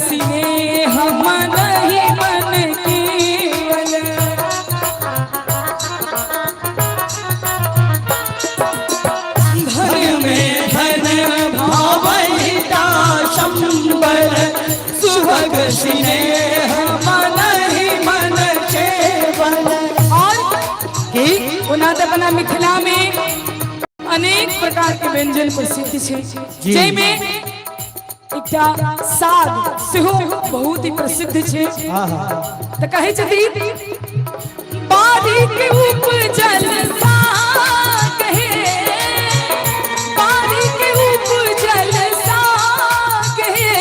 स्नेह मन ही मन केवल। धन में धन भावैता शंबर सुभग स्नेह मन ही मन केवल। और अपना मिथिला में अनेक प्रकार के व्यंजन प्रसिद्ध है, जैमे साग सेहो बहुत ही प्रसिद्ध है। तो कहे छथिन बारी के उपजल साग है, बारी के उपजल साग है,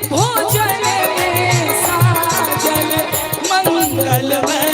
भोजन में साजल मंगलमय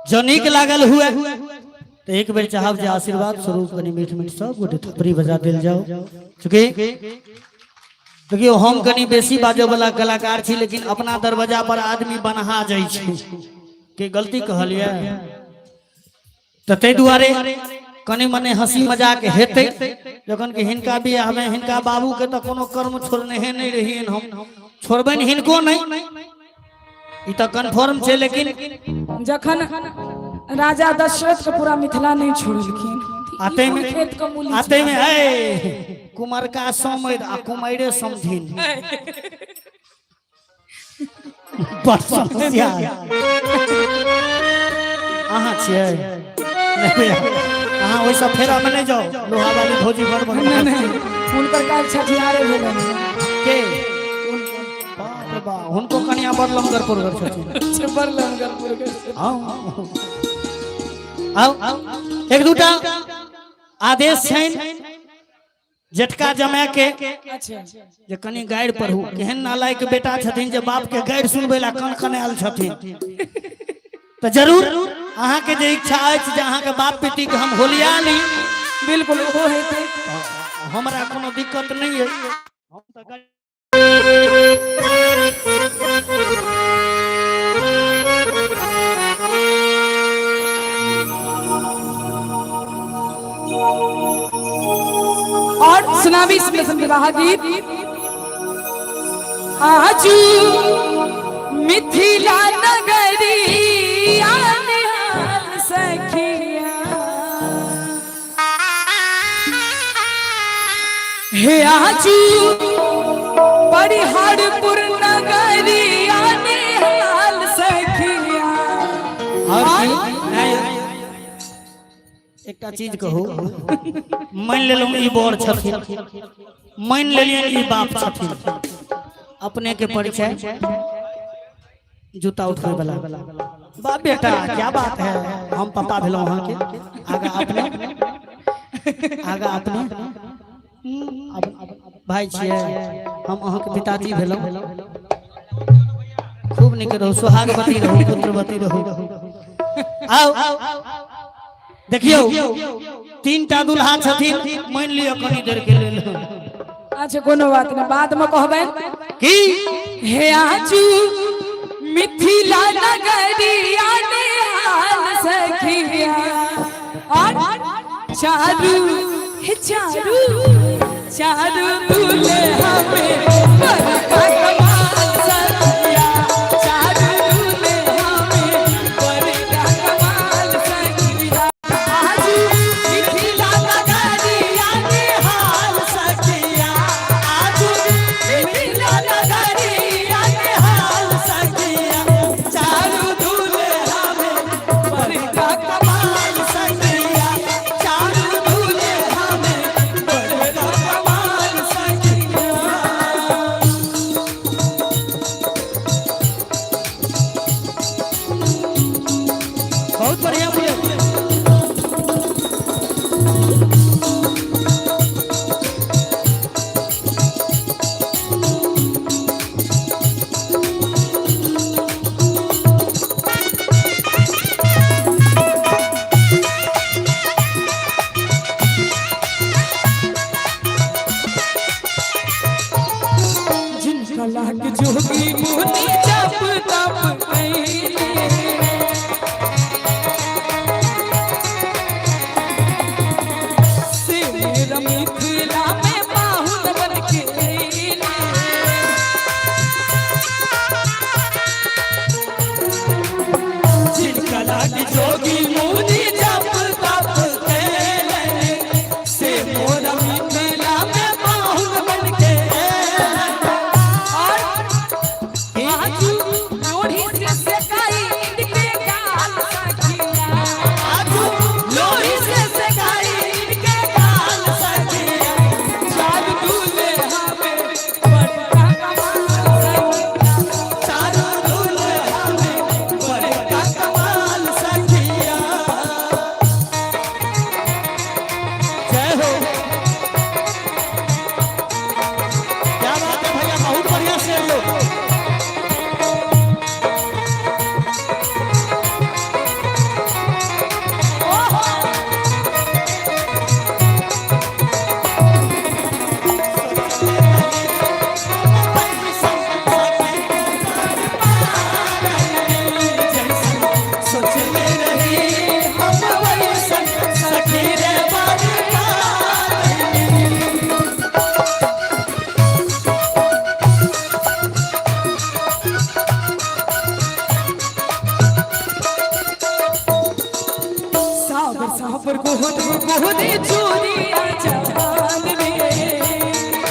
जो नीक लागल हुए तो एक बेर चाहब जे आशीर्वाद स्वरूप कनी मीठ मीठ सब गोटे थपड़ी बजा दिल जाओ। चूँकि देखियो हम कनी बेसी बाजो वाला कलाकार छी, लेकिन अपना दरवाजा पर आदमी बनहा जाइ छै के गलती कहलिए तो तै दुआरे कनी मने हंसी मजाक हेतै। जखन कि हिनका बियाह में हिनका बाबू के तो कोनो कर्म छोड़ने है नहीं रहिए, हम छोड़बन हिनको नहीं, ई तो कन्फर्म छे। लेकिन जखन राजा दशरथ के पूरा मिथिला नहीं छोड़लखिन, आते में है कुमार का समैर आ कुमारे समधिन बड़ समस्या अहाँ छियै। अहाँ ओइ सब फेरा में नहीं जाओ, लोहा वाली भोजी बड़ बढ़िया हुनकर काज छठियारे भेलन के उनको कन्या बरलमगर पुरगर छथिन। बरलमगर पुरगर आओ एक दूटा आदेश छन जेठका जमाय के जे कनी गाइर पढ़ू। केहन नालायक बेटा छथिन जे बाप के गाइर सुनबे ला कन कनायल छथिन। तो जरूर अहाँ के जे इच्छा अछि जे अहाँ के बाप बेटी के हम होलिया ली, बिल्कुल वो हेतै, हमरा कोनो दिक्कत नहीं है। हम तो और सुनावी इसमें विवाह गीत। आजू मिथिला नगरी आने सखिया हे, आजू परिहारपुर नगरी आने हाल सखिया। एक चीज कहू, मान लेलू ई बड़ छथिन, मान लेलियन ई बाप छथिन, अपने के परिचय जूता उठे वाला बाप बेटा क्या बात है, हम पापा भेलो वहां के आगा अपने भाई छियै, हम अहाँ के पिताजी भेलो। खूब निक रहू, सुहागवती रहू, पुत्रवती रहू। आओ देखियो तीन टा दुल्हा छथिन, मान लियो कनी देर के लेल। अच्छा कोनो बात नहीं, बाद में कहबे की हे आजू मिथिला नगरी आने हाल सखिया। और चारू चारू चारू दुल्हा में बरका कमाल सखिया, चारू दुल्हा में बरका कमाल सखिया। आजू मिथिला नगरी आने हाल सखिया, आजू मिथिला नगरी आने हाल सखिया, चारू दुल्हा में बरका कमाल सखिया, चारू दुल्हा में बरका कमाल सखिया। कला के जोगी मुनि जप तप कइले से मेरा मिथिला में पाहुन बन के अइले जिन कला के जोगी मुनि जप तप कइले से मोरा मिथिला में पाहुन बन के साबर गोहदे चोरिया जवान में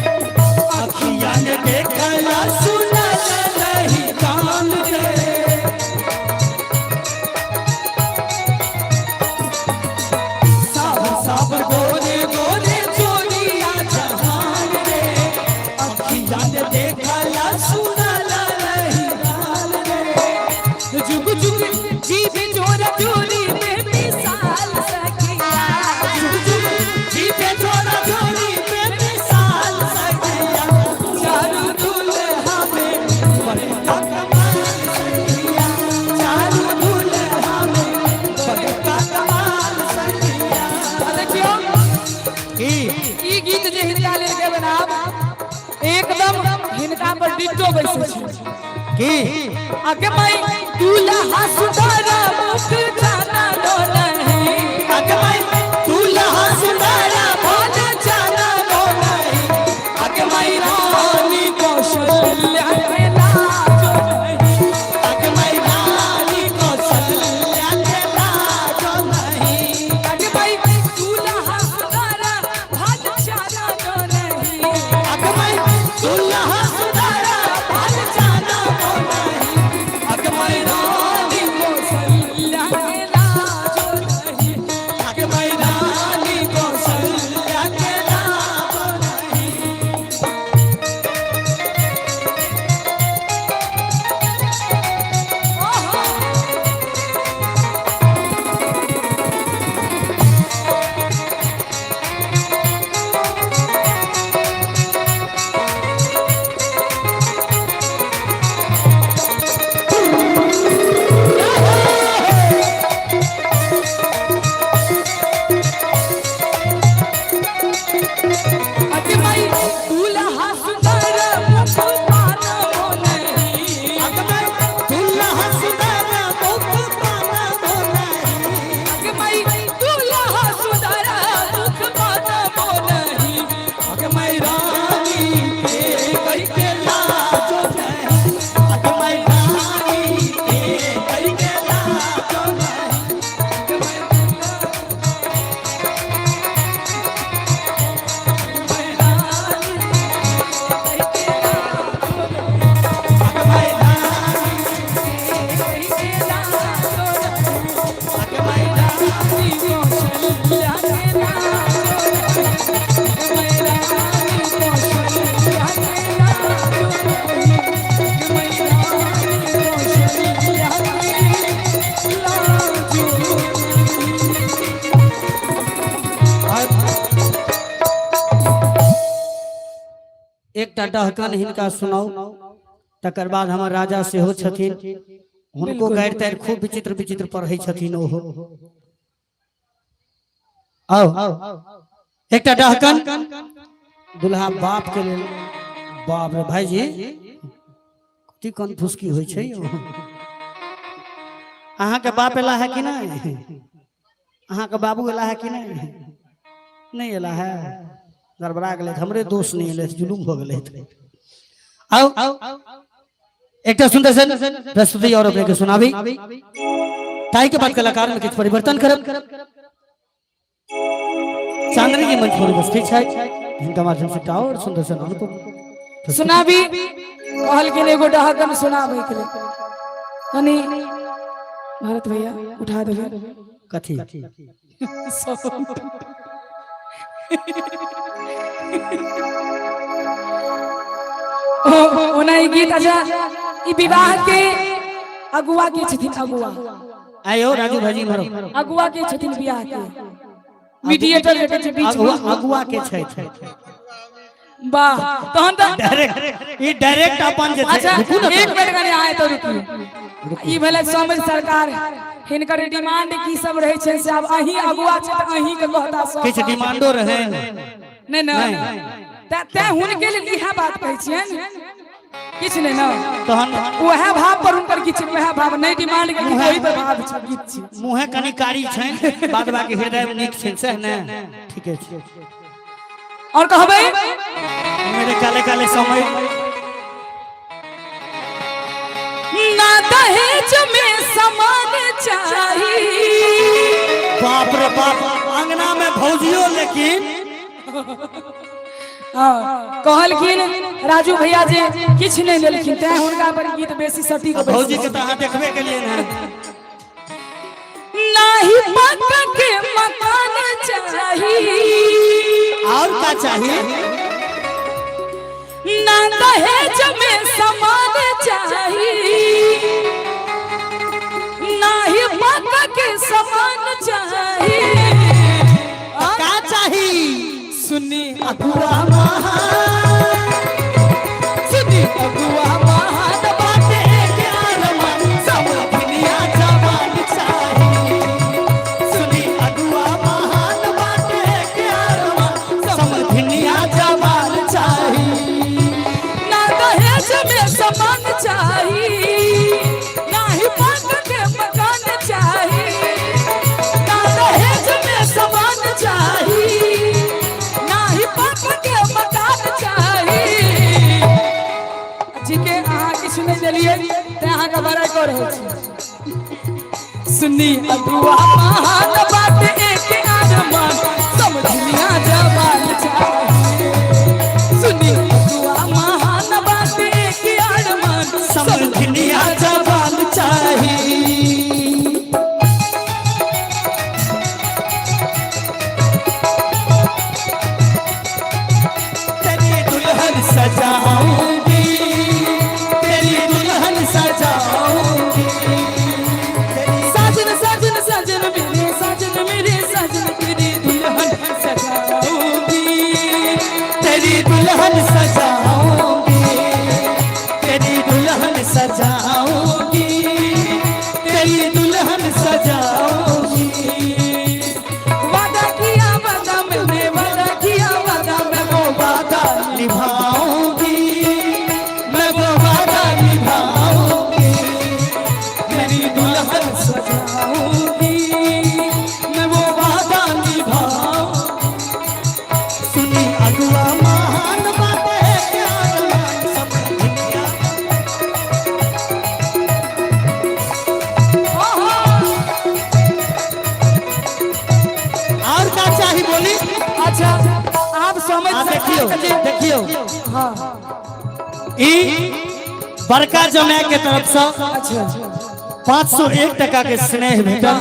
अखियां ने देखला सुना नहीं कान रे साबर गोहदे चोरिया जवान रे अखियां ने देखला सुना जुग जुग जीव जोरा जोरी में मिसाल सखिया जुग जुग जीव जोरा जोरी में मिसाल सखिया चारू दुल्हा में बड़का कमाल सखिया चारू दुल्हा में बड़का कमाल सखिया देखियो ई गीत जे हिनका लेल के बनाब एकदम हिनका पर डिट्टो बैसे छै की आगे माई दूल्हा सुंदर मुख जाना लो नहीं आगे माई दूल्हा सुंदर मुख जाना लो नहीं आगे माई रानी कौशल्या के लाजो नहीं आगे माई रानी कौशल्या के लाजो नहीं आगे माई दूल्हा सुंदर मुख जाना लो नहीं आगे माई दूल्हा सुंदर मुख जाना लो नहीं आगे माई रानी कौशल्या के लाजो नहीं आगे माई रानी कौशल्या के लाजो नहीं आगे माई दूल्हा सुंदर मुख पाना नहीं आगे माई दूल्हा सुंदर मुख पाना नहीं आगे माई दूल्हा सुंदर मुख पाना नहीं आगे माई रानी के कई के लाजो नहीं आगे माई रानी के कई के लाजो नहीं आगे माई एक डहकन हिनका सुनाऊ तकर बाद हमर राजा सेहो छथिन हुनको गारि तारि खूब विचित्र विचित्र पढ़ै छथिन ओहो आओ एक डहकन दुल्हा बाप के लेल बाप रे भाई जी कति कन्फ्यूज होइ छै अहाँ के बाप एला है कि नहीं अहाँ के बाबू एला है कि नहीं एला है गड़बड़ा गेलै हमरे दोस्त नहीं एले जुलूम हो गेलै आओ एक सुंदर सन प्रस्तुति और अपने के सुनाबी ताई के बाद कलाकार में कुछ परिवर्तन करब चांदनी की मंच पर उपस्थित है जिनका माध्यम से और सुंदर सन अनुपम सुनाबी कहल के एगो डहकन सुनाबे के कनी भारत भैया उठा देबे कथी ओना ई गीत अच्छा ई विवाह के अगुआ के छथिन अगुआ आयो राजू भाजी मारो अगुआ के छथिन विवाह के मीडिएटर के बीच में अगुआ के छै वाह तहन त डायरेक्ट ई डायरेक्ट अपन जे अच्छा एक मिनट कने आए तो रुकिए ई भेले समझ सरकार हिनकर डिमांड की सब रहे छै से अब अही अगुआ छै त अही के कहता सब किछ डिमांडो रहे नहीं ते हुनके लिए इहा बात कहै छियन किछ नहीं ना तहन वह भाव पर उनकर किछ वह भाव नहीं डिमांड के कोई पे भाव छै गीत छै मुहे कनी कारी छै बाद बाकी हृदय में नीक छै से ने ठीक है और कहबे मेरे काले काले समय ना दहेज में सामान चाहिए बाप रे बाप अंगना में भौजियो लेकिन कहलखिन राजू भैया जे किछ नहीं लेलखिन तै हुनका पर गीत बेसी सटीक भौजी के त अहाँ देखबे के लिए ना नाही पक्का के मकान चाहिए और क्या चाहिए ना दहेज में सामान चाहिए नाही पक्का के सामान चाहिए क्या चाहिए सुन्नी अगुआ महान सुन्नी अगुआ महान बाटे ज्ञान मन सब दुनिया जवान चाहिए सुनी अगुआ महान बाटे ज्ञान मन सब दुनिया जवान चाहिए ना दहेज में सामान चाहिए ना ही पग के मकान चाहिए ना दहेज में सामान चाहिए ना ही पग के मकान चाहिए जिके अहाँ किछ नहीं देलिए ते अहाँ के बड़ाई कर रहल छी सुन्नी अगुआ महान बात एक आदमान सब दुनिया जवान चाहिए सुन्नी अगुआ महान बात एक आदमान सब दुनिया जवान चाहिए तेरी दुल्हन सजाऊंगी तेरी दुल्हन सजाऊंगी साजन साजन साजन मेरे साजन तेरी दुल्हन सजाऊंगी तेरी दुल्हन सजाऊंगी तेरी दुल्हन सजाऊंगी तेरी दुल्हन सजाऊंगी वादा किया वादा मैंने वादा किया वादा मैं वो वादा निभाऊंगी मैं वो वादा निभाऊंगी मेरी दुल्हन सजाऊंगी मैं वो वादा निभाऊंगी सुनी अगुआ महान बातें ज्ञान सब दुनिया और क्या चाहिए बोली अच्छा आप समझ देखियो देखियो हाँ ई बड़का जमाए के तरफ से अच्छा 501 टका के स्नेह भेटल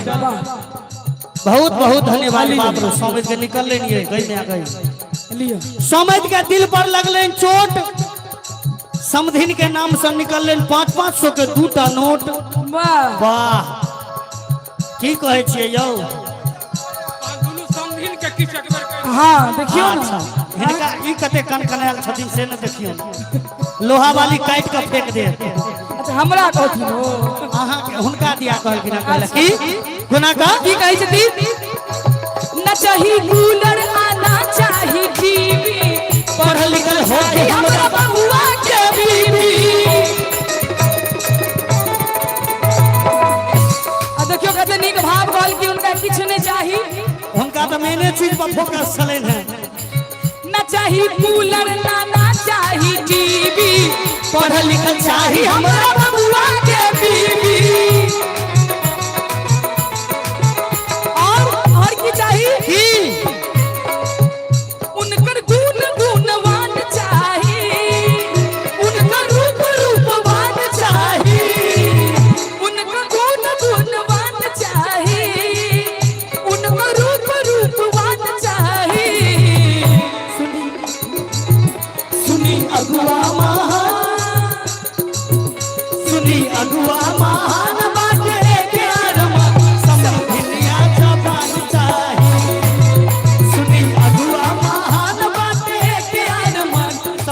बहुत बहुत धन्यवाद बाप रे समझ के निकल लेनी गई में आ गई लियो समझ के दिल पर लगले चोट समधिन के नाम से निकल 500 के 2टा नोट वाह वाह की कहे छियै यौ हाँ देखियो अच्छा ना हिनका ई कते कनकनायल छथिन से न देखियो लोहा वाली काट के फेंक दे अच्छा हमरा कहथिन हो अहाँ के हुनका दिया कहल कि ना कहल की गुना का की कहै छथिन न चाही कूलर आना पर फोकस चले हैं। ना चाहिए कूलर ना चाहिए टीवी, पढ़ल लिखल चाहिए हमारा बबुआ के बीबी। और की चाहिए उनकर गुण गुणवान चाहिए, उनकर रूप रूपवान चाहिए, उनका गुण गुणवान चाहिए, उनका रूप रूपवान चाहिए। सुनी अगुआ महान, सुनी अगुआ महान बाटे के अरमा समझिया जबान चाहिए। सुनी अगुआ महान बाटे के अरमा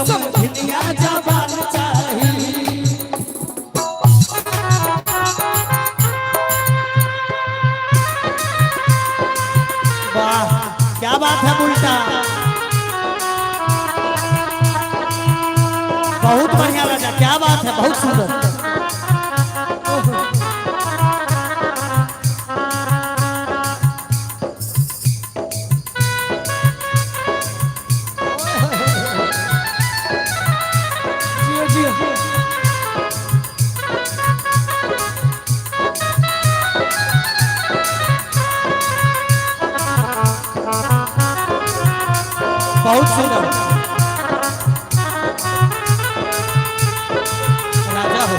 समझिया जबान चाहिए। वाह क्या बात है उल्टा, बहुत बढ़िया लगा, क्या बात है, बहुत सुंदर। बहुत सुंदर राजा हो।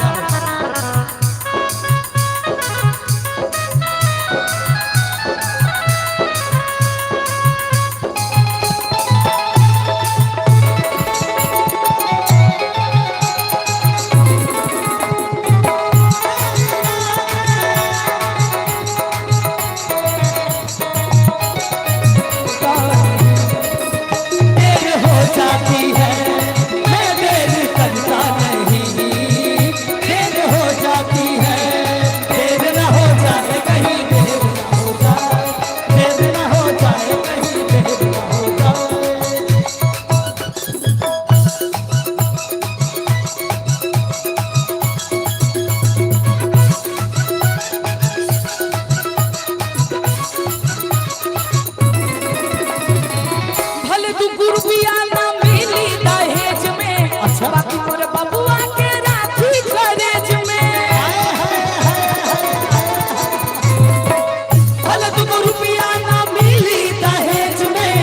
बाकी मोर बबुआ के राखी कॉलेज में, भले तुमको रुपया ना मिली दहेज में,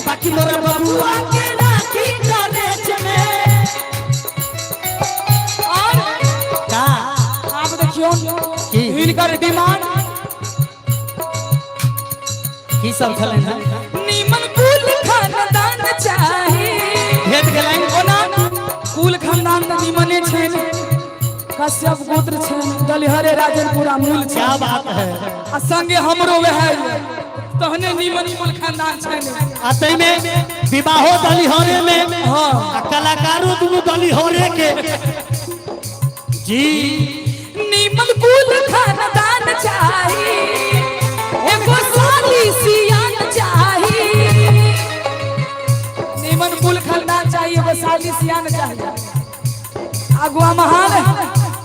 बाकी मोर बबुआ के राखी कॉलेज में। और का आप देखियो इनकर डिमांड की सब खले ना नीमन कुल खानदान चाहिए। भेट गेलाइन ओना कुल खानदान त निमने छै, कश्यप गोत्र छै, दलिहरे राजनपुरा मूल छै। क्या बात है, आ संगे हमरो वह तहने निमन निमन खानदान छै। आ तई में विवाहो दलिहरे में, हां आ कलाकारों दोनों दलिहरे के जी। निमन कुल खानदान चाहिए, एगो साली सियान चाहिए। निमन कुल खानदान चाहिए, एगो साली सियान चाहिए। अगुआ महान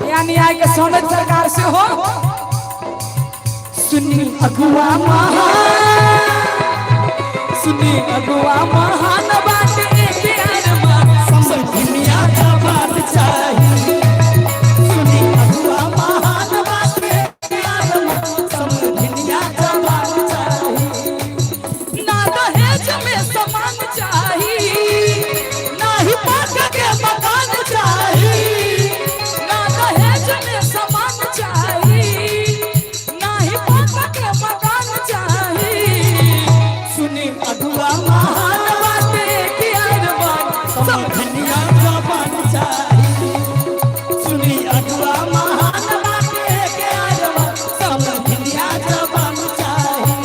यानी आए के सोनत सरकार से हो। सुनी अगुआ महान, सुनी अगुआ महान बात एक अरमा समझिया जबान चाहिए। सुनी अगुआ महान बात एक अरमा समझिया जबान चाहिए। ना दहेज में सामान चाहिए, ना ही पाक के मकान चाहिए। ना दहेज में सामान चाहिए, ना ही पाक के मकान चाहिए। सुनी अगुआ महान बात एक अरमा समझिया जबान चाहिए। सुनी अगुआ महान बात एक अरमा समझिया जबान चाहिए।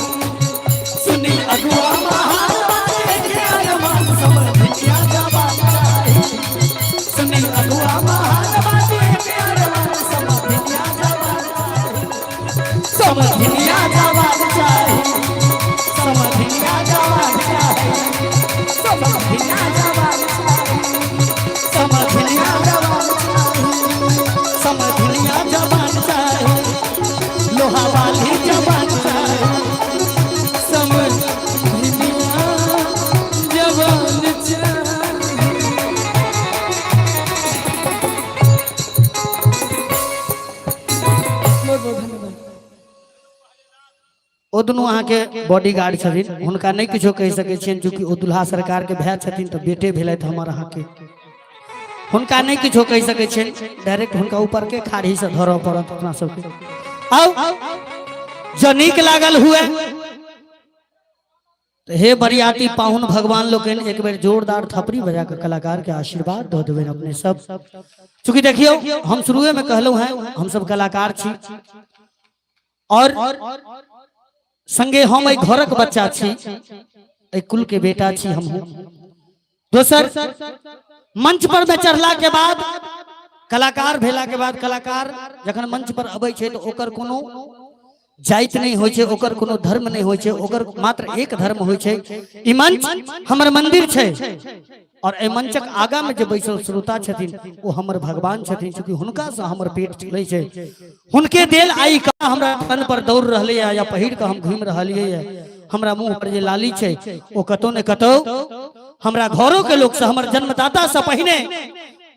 सुनी अगुआ महान बात एक अरमा समझिया जबान चाहिए। सुनी अगुआ महान बात एक अरमा समझिया जबान चाहिए। समझिया जबान चाहिए। समझिया जबान चाहिए। समझिया जबान चाहिए। समझिया जबान चाहिए। समझिया जबान चाहिए। लोहा वाली जबान चाहिए। समझिया ओ दोनों अहाँ के बॉडीगार्ड छथिन, हुनका नहीं किछो कह सकै छियनि, चूंकि ओ दुल्हा सरकार के भाई छथिन तो बेटे भेलथि हमर अहाँ के, हुनका नहीं किछो कह सकै छियनि, डायरेक्ट हुनका ऊपर के खाड़ी से धरऽ पड़त अपना सबके। आओ जो नीक लागल हुए तो हे बरियाती पाहुन भगवान लोकन एक बेर जोरदार थपड़ी बजा के कलाकार के आशीर्वाद दो देबे अपने सब। चूंकि देखियो हम शुरुए में कहलो हैं हम सब कलाकार छी और संगे हम एक घरक बच्चा छी, एक कुल के बेटा छी हम। दोसर मंच पर में चढ़ला के बाद कलाकार भेला के बाद कलाकार जखन मंच पर अबै छै तो ओकर कोनो जाइत नहीं होय छै, ओकर कोनो धर्म नहीं होय छै, ओकर मात्र एक धर्म होय छै। ई मंच हमर मंदिर छै और ए मंचक आगा में जे बैसल श्रोता छथिन ओ हमर भगवान छथिन, क्योंकि हुनका से हमर पेट चलै छै। हुनके देल आई का हमरा तन पर दौड़ रहले या पहिर के हम घूम रहलिए, हमरा मुंह पर जे लाली छै ओ कतौ ने कतौ हमरा घरों के लोग से हमर जन्मदाता से पहिने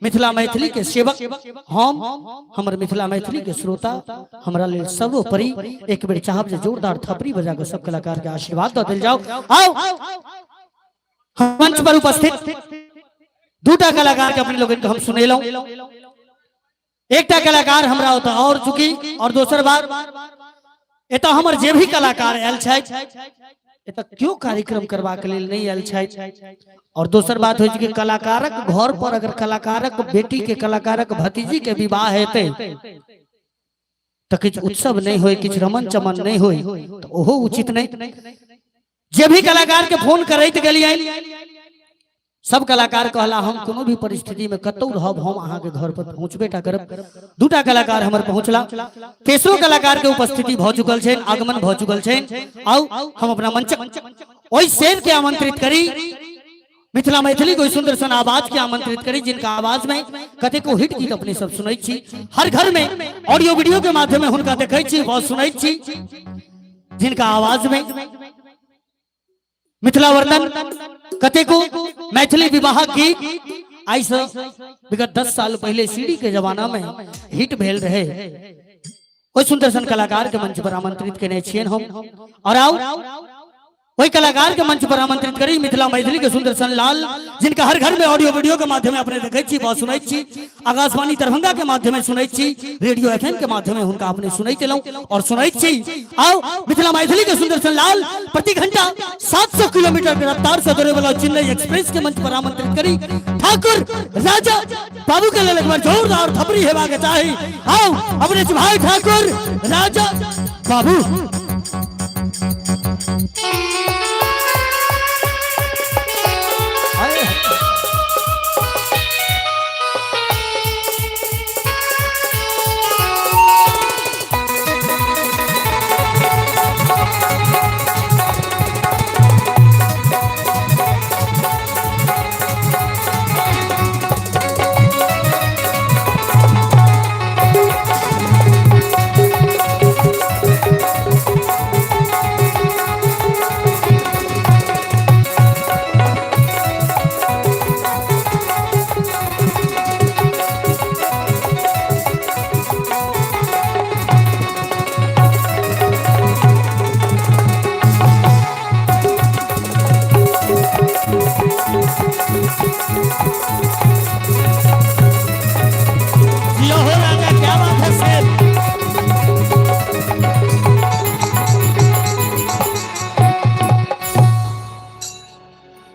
मिथिला मैथिली के सेवक हम हमर मिथिला मैथिली के श्रोता हमरा लेल सर्वोपरि एक बेर चाहब जे जोरदार थपड़ी बजा के सब कलाकार के आशीर्वाद दो देल जाओ। आओ मंच पर उपस्थित दूटा कलाकार के अपने लोगन के हम सुनेलौ, एकटा कलाकार हमरा होता और चुकी और दोसर बार एता हमर जे भी कलाकार आयल छै एता क्यों कार्यक्रम करबा के लेल नहीं आयल छै। और दोसर बात हो कि कलाकारक घर पर अगर कलाकारक बेटी के कलाकारक भतीजी के विवाह हेते तो किछ उत्सव नहीं होय, किछ रमन चमन नहीं होय तो ओहो उचित नहीं। जे भी कलाकार के फोन करैत गेलियै सब कलाकार कहला हम कोनो भी परिस्थिति में कतौ रहब हम अहाँ के घर पर पहुंचबेटा करब। दूटा कलाकार हमर पहुंचला, तेसरो कलाकार के उपस्थिति भ चुकल छै, आगमन भ चुकल छै। आओ हम अपना मंच ओई शेर के आमंत्रित करी, मिथिला मैथिली कोई सुंदर सन आवाज के आमंत्रित करी जिनका आवाज में कते को हिट गीत अपने सब सुनै छी, हर घर में ऑडियो वीडियो के माध्यम में हुनका देखै छी, बहुत सुनै छी, जिनका आवाज में मिथिला वर्णन कते को मैथिली विवाह गीत आई से विगत 10 साल पहले सीडी के जमाना में हिट भेल रहे, कोई सुंदर सन कलाकार के मंच पर आमंत्रित केने छियन हम। और आओ वही कलाकार के मंच पर आमंत्रित करी मिथिला मैथिली के सुंदर सन लाल, जिनका हर घर में ऑडियो वीडियो के माध्यम में अपने देखै छी, बहुत सुनै छी, आकाशवाणी दरभंगा के माध्यम में सुनै छी, रेडियो एफएम के माध्यम में हुनका अपने सुनै केलौ और सुनै छी। आओ मिथिला मैथिली के सुंदर सन लाल प्रति घंटा 700 किलोमीटर के रफ्तार से दौड़े वाला चेन्नई एक्सप्रेस के मंच पर आमंत्रित करी ठाकुर राजा बाबू के लेल एक बार जोरदार थपड़ी हेबा के चाही। आओ अपने भाई ठाकुर राजा बाबू।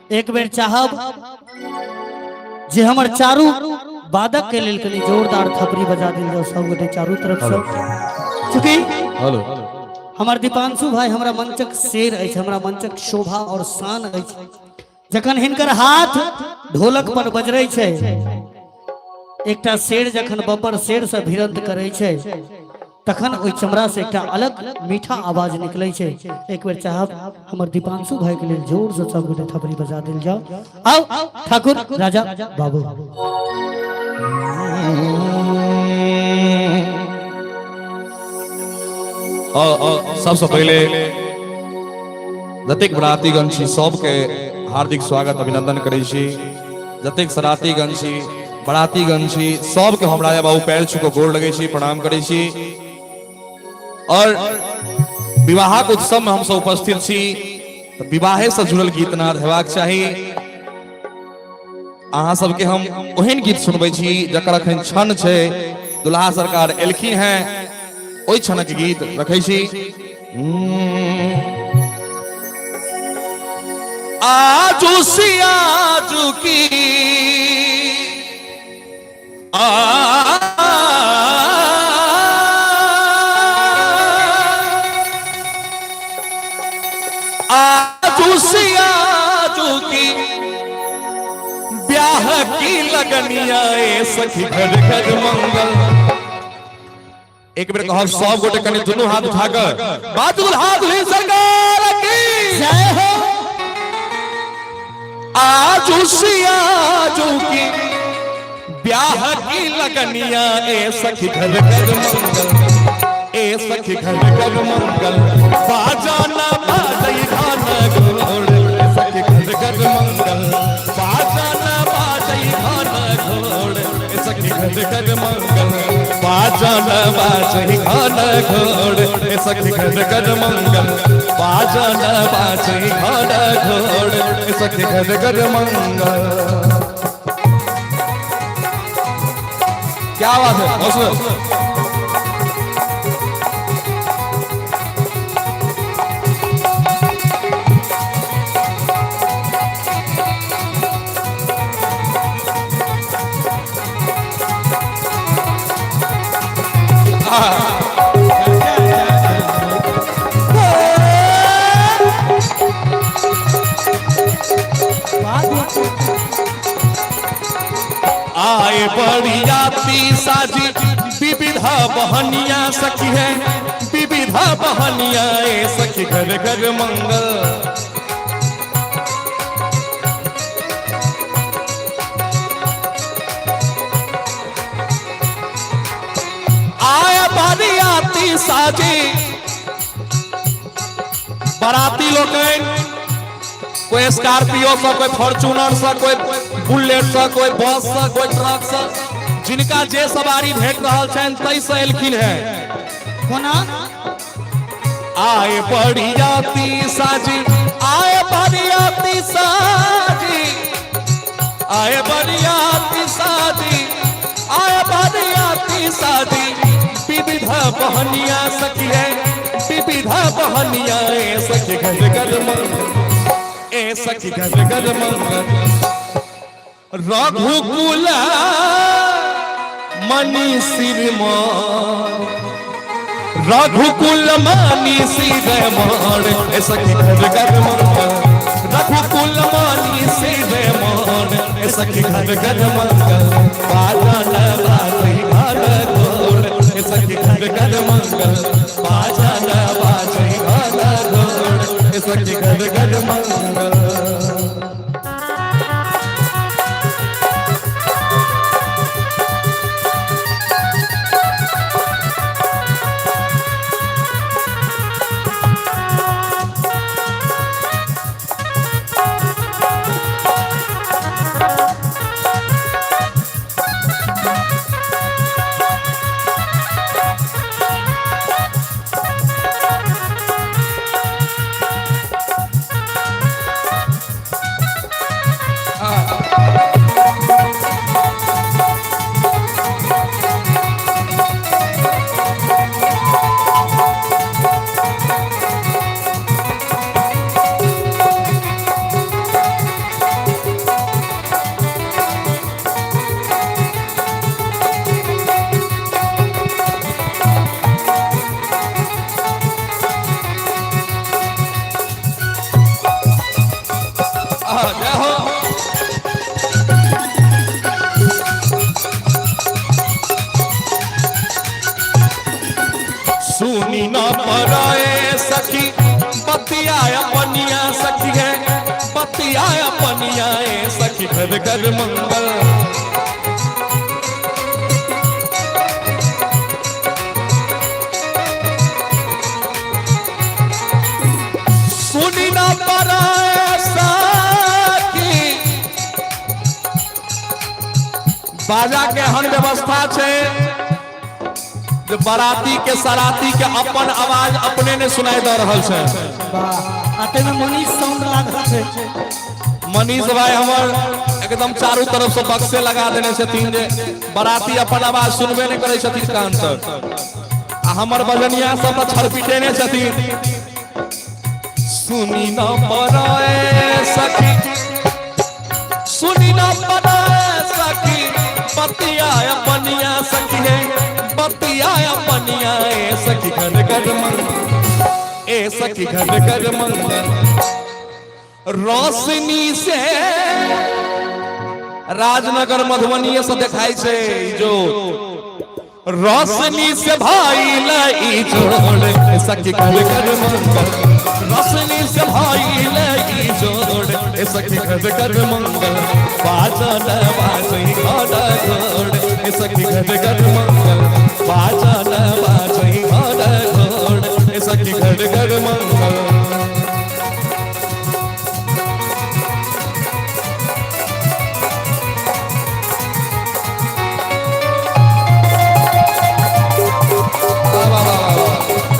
एक बेर चाहब जे हमर चारू वादक के लेल कनी जोरदार थपड़ी बजा दिल जाओ सब गोटे चारू तरफ से, चूंकि हेलो हमर दीपांशु भाई हमरा मंचक शेर अछि, हमरा मंचक शोभा और शान अछि। जखन हिनकर हाथ ढोलक पर बजरै छै, एकटा शेर जखन बब्बर शेर से भिड़ंत करै छै तखन ओइ चमड़ा से एकटा अलग मीठा आवाज निकलै छै। एक बेर चाहब हमर दीपांशु भाई के लेल जोर से सब गोटे थपड़ी बजा दिल जाओ। आओ ठाकुर राजा बाबू। सबसे पहले जतेक बरातीगण छी सबके हार्दिक स्वागत अभिनंदन करै छी, जतेक सरातीगण छी बरातीगण छी सबके हम राजा बाबू पैर छू के गोर लगै छी, प्रणाम करै छी। और विवाहक उत्सव में हम सब उपस्थित छी तो विवाहे से जुड़ल गीत नाद हेबाक चाही। अहाँ सबके हम ओहन गीत सुनबै छी जकर अखन क्षण छै, दुल्हा सरकार एलखिन हैं, ओहि क्षणक गीत रखै छी। आजू सियाजू की आजू सियाजू की ब्याह की लगनिया सखी घर घर मंगल। एक बेर कहब सब गोटे कने दुनू हाथ उठाकर बादुल हाथ ले सरकार की जय हो। आजू सियाजू की ब्याह की लगनिया सखी घर घर मंगल, सखी घर घर मंगल। बाजाना बाजई खाना घोड़ सखी घर घर मंगल, बाजाना बाजई खाना घोड़ सखी घर घर मंगल, बाजाना बाजई खाना घोड़ सखी घर घर मंगल, बाजाना बाजई खाना घोड़ सखी घर घर मंगल। क्या बात है, हौसला। आए बड़ियाती साजी विविधा बहनिया सखी है, विविधा बहनिया सखी घर घर मंगल। आए बड़ियाती साजी बाराती लोग, कोई स्कॉर्पियो से, कोई फॉर्च्यूनर से, कोई बुलेट से, कोई बस से, कोई ट्रक से, जिनका जे सवारी भेट रहा तई से एलखिन है। कोना आए बड़ियाती साजी, आए बड़ियाती साजी, आए बड़ियाती साजी, आए बड़ियाती साजी, विविधा बहनिया सखी है, विविधा बहनिया सखी घर घर मंगल, सखी घर घर मंगल। रघुकुल मणि सिर रघुकुल मणि सिर मोर सखी घर घर मंगल, रघुकुल मणि सिर मोर सखी घर घर मंगल। बाजन बाजई घर घोड़ सखी घर घर मंगल, बाजन बाजई घर घोड़ सखी घर घर मंगल। सुनी न पराए सखी बतिया अपनिया सखी है, बतिया अपनिया सखी घर घर मंगल। सुनी न पराए सखी, बाजा के हन व्यवस्था छे, जो बाराती के सराती के अपन आवाज अपने ने सुनाई दे रहल छे। वाह आते में मनीष साउंड लागल छे। मनीष भाई हमर एकदम चारों तरफ से बक्से लगा देने छथिन जे बाराती अपन आवाज सुनबे नहीं करे छथिन कान तक। आ हमर बजनिया सब छरपिटेने छथिन। सुनी न पराए सखी, सुनी न पराए सखी, बतिया अपनिया सखी है, बतिया अपनिया ए सखी घर घर मंगल, ए सखी घर घर मंगल। रोशनी से राजनगर मधुबनी से दिखाई छे जो रोशनी से भाई लाई जोड़ ए सखी घर घर मंगल, रोशनी से भाई लाई जोड़ ए सखी घर घर मंगल। बाजन बाजई घोड़ा घोड़ ए सखी घर घर मंगल, बाजन बाजई घोड़ा घोड़ ए सखी घर घर मंगल।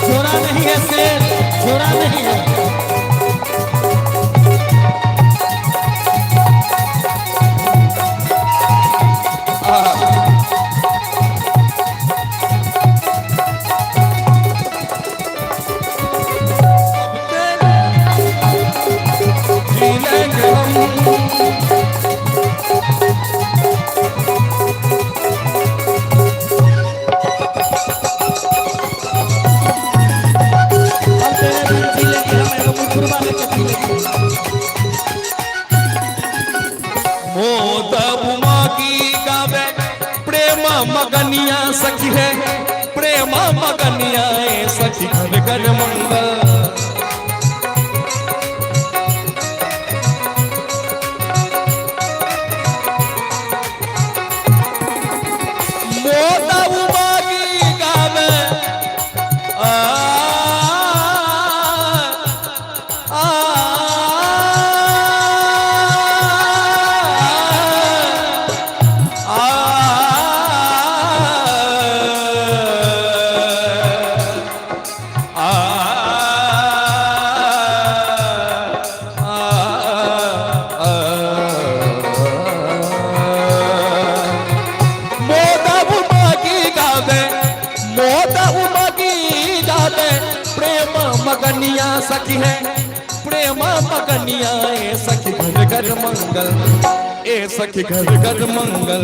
छोरा नहीं है शेर, छोरा नहीं है। मगनिया सखी है, प्रेम मगनिया ए सखी घर घर मंगल। मोदा उमागी गावे मगनिया सखी है, प्रेम मगनिया ए सखी घर घर मंगल, ए सखी घर घर मंगल।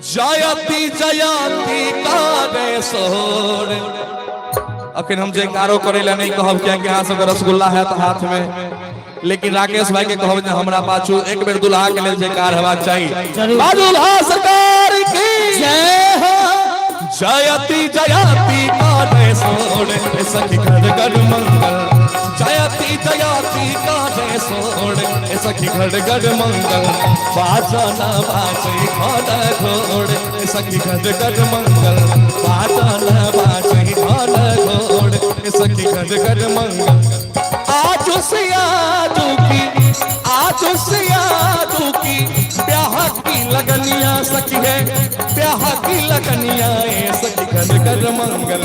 जयती जयती कारे सोर। अखन हम जयकारो करे ला नहीं कहब क्या कि यहाँ सब रसगुल्ला है तो हाथ में, लेकिन राकेश भाई के कहब हमरा पाछू एक बेर दुल्हा के लेल जयकार हेबाक चाहिए। दुल्हा सरकार की जय हो। जयती जयती कारे सोर ए सखी घर घर मंगल, जयती जयती कारे सोर ए सखी घर घर मंगल। बाजना बाजे घोड़ा घोड़ ए सखी घर घर मंगल, बाजना बाजे घोड़ा घोड़ ए सखी घर घर मंगल। आज सिया दुखी, आज सिया दुखी, ब्याह की लगनिया सखी है, ब्याह की लगनिया ए सखी घर घर मंगल,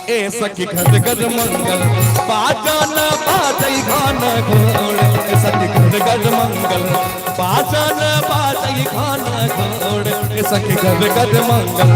ए सखी घर घर मंगल। बाजन बाजई गाना घोड़ ए सखी घर घर मंगल, बाजन बाजई गाना घोड़ ए सखी घर घर मंगल,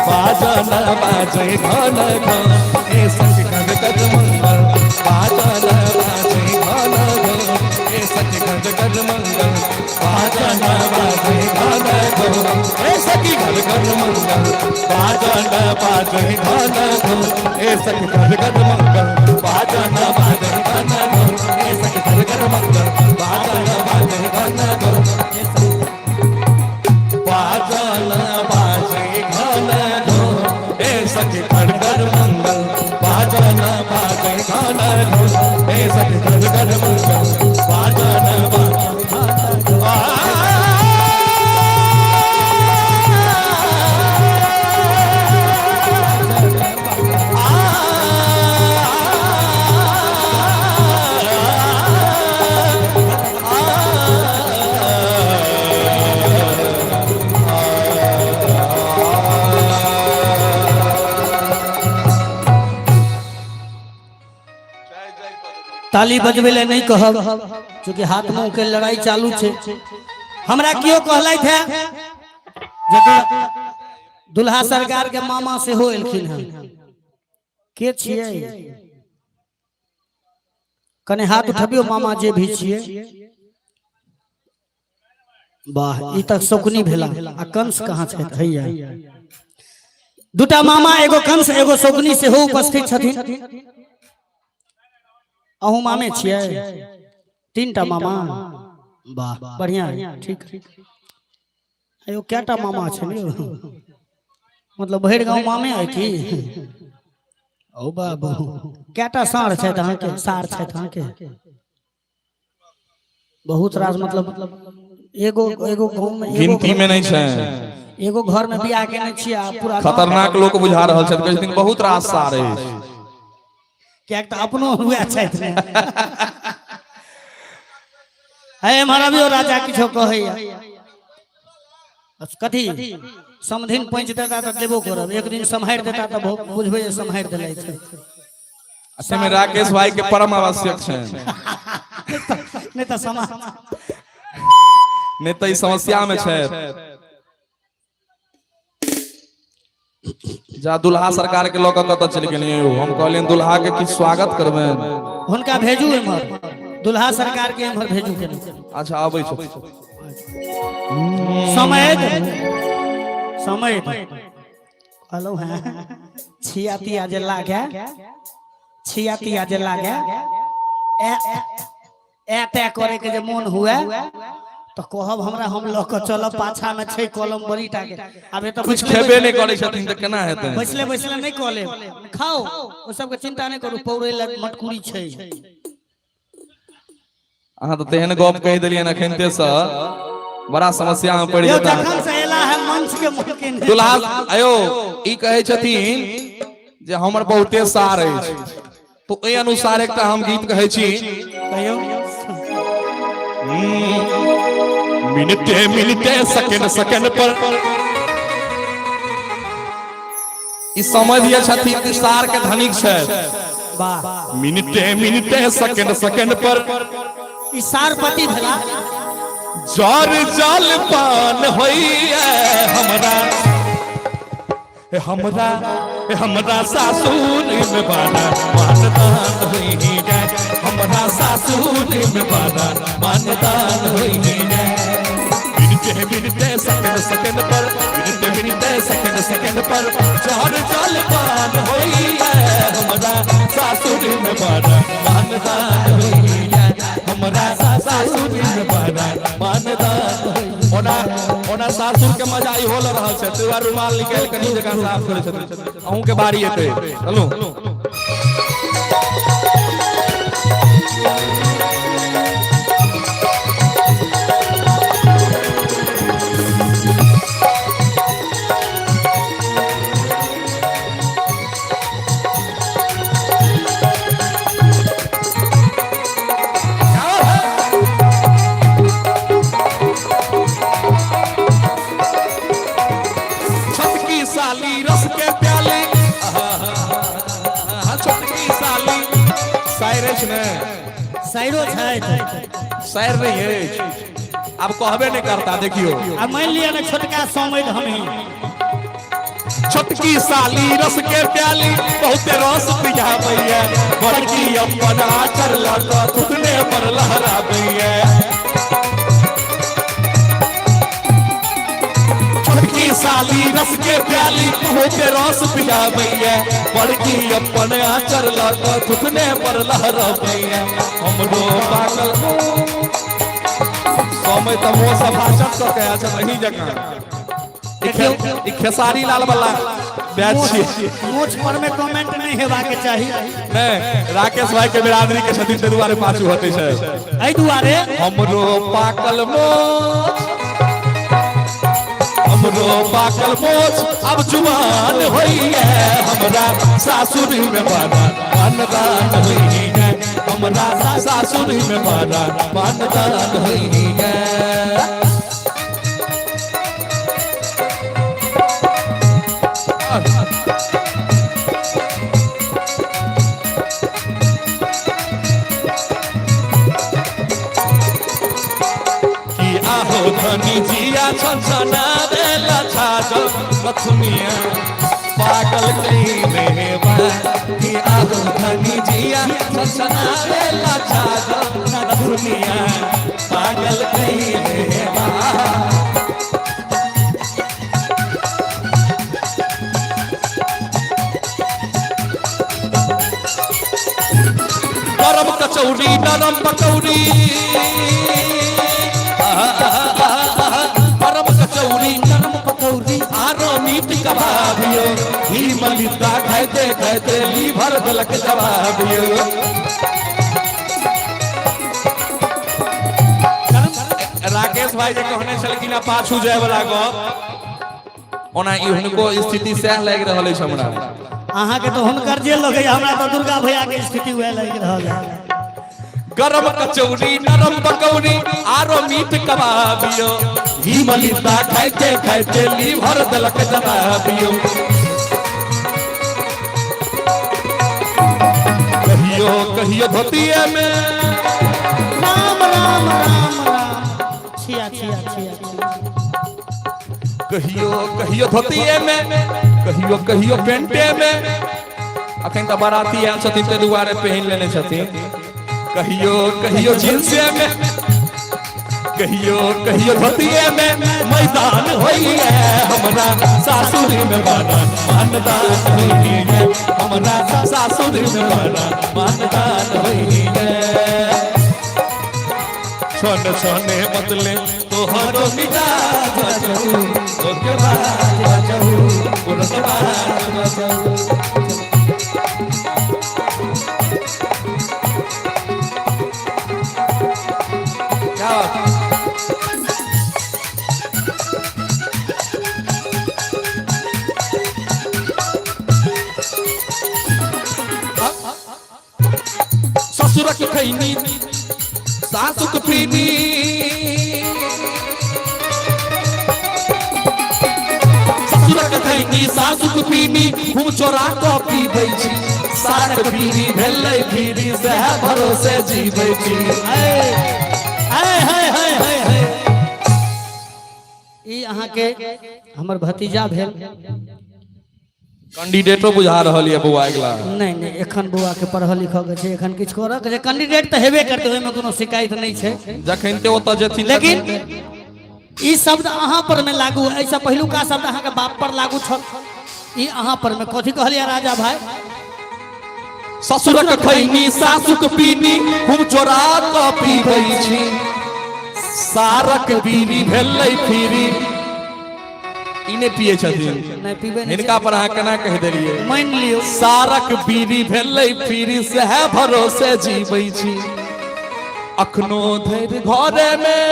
बाजन बाजई गाना घोड़ ए सखी घर घर मंगल, बाजन बाजई गाना घोड़ ए सखी घर घर मंगल, बाजन बाजई गाना घोड़ ए सखी घर घर मंगल, बाजन बाजई गाना घोड़ ए सखी घर घर मंगल, बाजन बाजई गाना घोड़ ए सखी घर घर मंगल, बाजन बाजई गाना घोड़ ए सखी बाजन बाजई गाना घोड़ ए सखी घर घर मंगल, बाजन बाजई गाना घोड़ ए सखी घर घर मंगल, बाजन बाजई गाना ताली बजबे ले नहीं कहब क्योंकि हाथ मुंह के लड़ाई चालू छे। हमरा कियो कहलाई थे जदि दुल्हा सरकार के मामा से हो एलखिन हैं के छिए कने हाथ उठबियो मामा जे भी छिए। वाह ई तक शौकनी भेला आ कंस कहाँ छै हैया दुटा मामा एगो कंस एगो शौकनी से हो उपस्थित छथिन। अहू मामे छिए 3टा मामा वाह बढ़िया ठीक अयो केटा मामा छै ने मतलब भरि गांव मामे है की ओ बाबू केटा सार छै अहाँ के सार छै अहाँ के बहुत राज मतलब एगो एगो गांव में गिनती में नहीं छै एगो घर में बियाह केने छियै पूरा खतरनाक लोग बुझा रहल छै कहै छथिन बहुत रास सार है क्या तो अपनो हुआ छथि ने है हमारा भी राजा किछो कहैया कथी समधिन पंच देता तो देबो करब एक दिन सम्हार देता तो बुझबे जे सम्हार देलै छै। ऐसे में राकेश भाई के परम आवश्यक छै नहीं तो समा नहीं तो ई समस्या में छै। जा दुल्हा सरकार के लोग कत चल गेलिए हम कहलियन दुल्हा के किछ स्वागत करबे हुनका भेजू एमहर दुल्हा सरकार के एमहर भेजू के अच्छा आबै छै समय हेलो है छियातिया जे लागे छियातिया जे लागे ए तय करे के जे मन हुए तो कहब हमरा हम ल के चलब पाछा में छै कलम बड़ी टाके आबे तो कुछ खेबे नहीं करे छथिन त केना हेतै बैसले बैसले नहीं कहले खाओ ओ सब के चिंता नहीं करू पौरे ल मटकुरी छै अहाँ तो तेहन गप कह देलियन अखनते से बड़ा समस्या में पड़ जाता जखन से एला है मंच के मुमकिन दुल्हा आयो ई कहे छथिन जे हमर बहुते सार अछि तो ए अनुसार एकटा हम गीत कहै छी कहियो मिनटे मिनटे सेकंड सेकंड पर ई समझिए छथिन कि सार के धनिक छै वाह मिनटे मिनटे सेकंड सेकंड पर ई सारपति भेला जर जल पान होइए हमरा हमरा सासुर में बारा मानदान होई जाए हमरा सासुर में बारा मानदान होई जाए मिनटे मिनटे सेकंड सेकंड पर मिनटे मिनटे सेकंड सेकंड पर जर जल पान होइए हमरा सासुर में बारा मानदान होई जाए हमरा सासुर में बारा मानदान ओना सासुर के मजा ई होल रहल छै तोरा रुमाल निकाल के नीचे का साफ करे छथिन अहूं के बारी एतै चलू साइरो शायर नहीं है अब कहबे नहीं करता देखियो अब मान लिया ना छोटका समझ हमें छोटकी साली रस के प्याली बहुते रस पिया भैया बड़की अपन आचर लगा तुतने पर लहरा भैया छोटकी साली रस के प्याली बहुते रस पिया भैया बड़की अपन आचर लगा तुतने पर लहरा भैया हमरो पागल समय तो वो सब भाषण तो कहे अच्छा नहीं जगह खेसारी लाल वाला बैच छी मोच पर में कमेंट नहीं हेबा के चाहिए नहीं राकेश भाई के बिरादरी के छथिन ते दुआरे पाछू होते छै एई दुआरे हमरो पाकल मोच अब जुबान होइए हमरा सासुर में बारा मानदान होइए हमरा सासुर में बारा मानदान होइए धनी जिया छछना देला छाजो लक्ष्मिया पागल कइले बा कि आगो धनी जिया छछना देला छाजो लक्ष्मिया पागल कइले बा गरम कचौड़ी नरम पकौड़ी गरम कचौड़ी नरम पकौड़ी आरो मीट कबाबियो घी मलिता खाते खाते लीवर दलक जवाबियो राकेश भाई जे कहने छलखिन पाछू जाय वाला गप ओना ई हुनको स्थिति सह लागि रहल अछि हमरा अहाँ के तो हुनकर जे लगे हमरा तो दुर्गा भैया के स्थिति हुए लग रहल है गरम कचौड़ी नरम पकौड़ी आरो मीट कबाबियो घी मलिता खाते खाते लीवर दलक जवाबियो कहियो कहियो धोतिए में राम राम राम राम छिया छिया छिया कहियो कहियो धोतिए में कहियो कहियो पेंटे में अखन तो बाराती आयल छथिन ते दुआरे पहन लेने छथिन कहियो कहियो जींसे में कहियो कहियो धोतिए में मैदान होई है हमरा सासुरी में बड़ा मानदान होई है हमरा सासुरी में बड़ा मानदान होई है छोने छोने बदले तोहरो मिजाज बजाऊ तोके बाज बजाऊ पुरत बाज बजाऊ क्या ससुर की खैनी सासुक पीनी ससुरक खैनी सासुक पीनी खूब चोरा कऽ पीबै छी सारक पीनी भेलै पीनी सह भरोसे जीबै छी हाय हाय हाय हाय हाय ई अहाँ के हमर भतीजा भेल कैंडिडेटो बुझा रहल ये बौआ अगला नहीं नहीं एखन बौआ के पढ़ल लिखल के छै एखन किछ करऽ के कैंडिडेट त हेबे करते ओय में कोनो शिकायत नहीं छै जखन ते ओतऽ जेथिन लेकिन ई शब्द अहाँ पर में लागू है ऐसा पहिलुका शब्द अहाँ के बाप पर लागू छल ई अहाँ पर में कथि कहलिया राजा भाई ससुरक खैनी सासुक पीनी खूब चोरा कऽ पीबै छी सारक पीनी भेलै फिरी इने पिए छथिन नहीं पीबे नहीं इनका पर अहाँ केना कह देलिए मान लियो सारक बीरी भेलै फिरी सह भरोसे जीबै छी अखनो धैर्य घरे में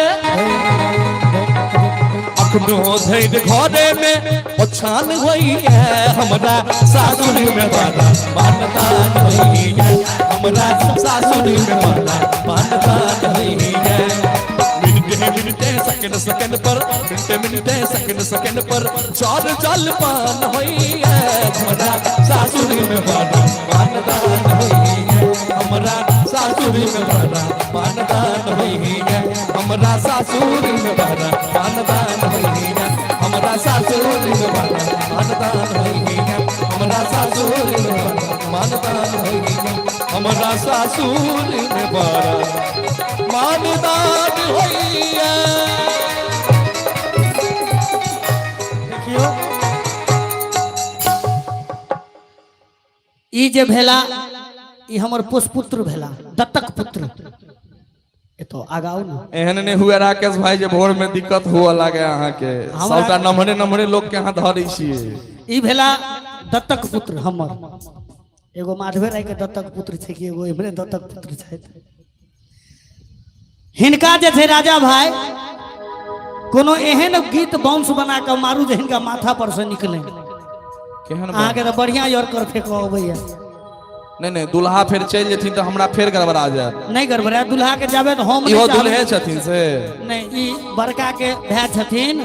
अखनो धैर्य घरे में ओछान होई है हमरा सासुरी में बड़ा मानदान होई है हमरा सासुरी में बड़ा मानदान होई है मिनटे सेकंड सेकंड पर मिनटे सेकंड सेकंड पर चार जल पान होई है हमरा सासुरी में बड़ा मानदान होई है हमरा सासुरी में बड़ा मानदान होई है हमरा सासुरी में बड़ा मानदान होई है हमरा सासुरी में बड़ा मानदान होई है हमरा सासुरी में बड़ा मानदान होई है हमरा सासुरी में बड़ा मानदान होई है देखियो ई जे भेला ई हमर पुष्पुत्र भेला दत्तक पुत्र ए तो आगाऊ न एहन ने हुए राकेश भाई जे भोर में दिक्कत हुआ लागे अहाँ के सबटा नम्हरे नम्हरे लोग के हाथ धरै छियै ई भेला दत्तक पुत्र हमर एगो माधवे राय के दत्तक पुत्र छै कि एगो इमरे दत्तक पुत्र छै हिनका जे थे राजा भाई कोनो एहन गीत बाउंस बना के मारू जे हिनका माथा पर से निकले केहन अहाँ के तो बढ़िया योर कर फेंको अबैया नहीं दुल्हा फिर चल जेथिन तो हमरा फिर गड़बड़ा जाए नहीं गड़बड़ा दुल्हा के जाबे तो हम इहो दुल्हे छथिन से नहीं ई बड़का के भाई छथिन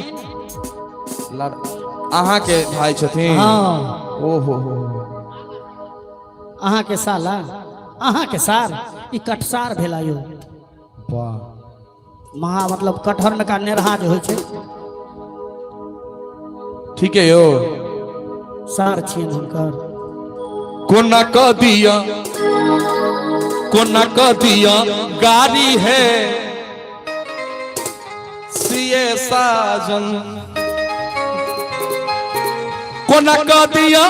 अहाँ के भाई छथिन हां ओहो अहाँ के साला अहाँ के सार ई कटसार भेला यो वाह महा मतलब कटहर में का नेरहा जो होय छै ठीक है यो सार छियन हुनकर कोना क दिया गाड़ी है सिए साजन कोना क दिया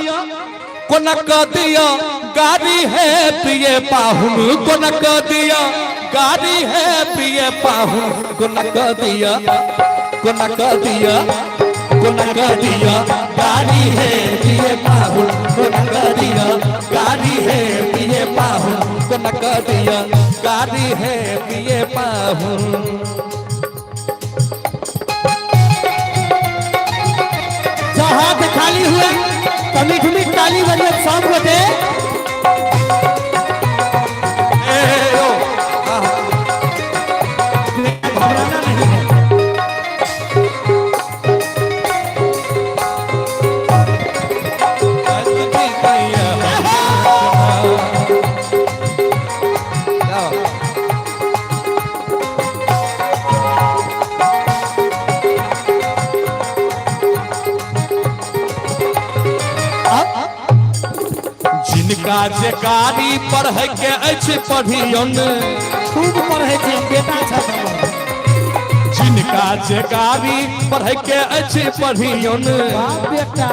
गाड़ी है पिए पाहुन कोना क दिया गाड़ी है पिए पाहुन कोना क दिया गाड़ी है पिए पाहुन कोना क दिया गाड़ी है पिए पाहुन कोना क दिया गाड़ी है पिए पाहुन हाथ खाली हुए तो मीठ मीठ ताली बजे सब बजे घबराना नहीं है जिनका जेकारी पढ़े के अछि पढ़ियन खूब पढ़े छै बेटा छथि जिनका जेकारी पढ़े के अछि पढ़ियन बाप बेटा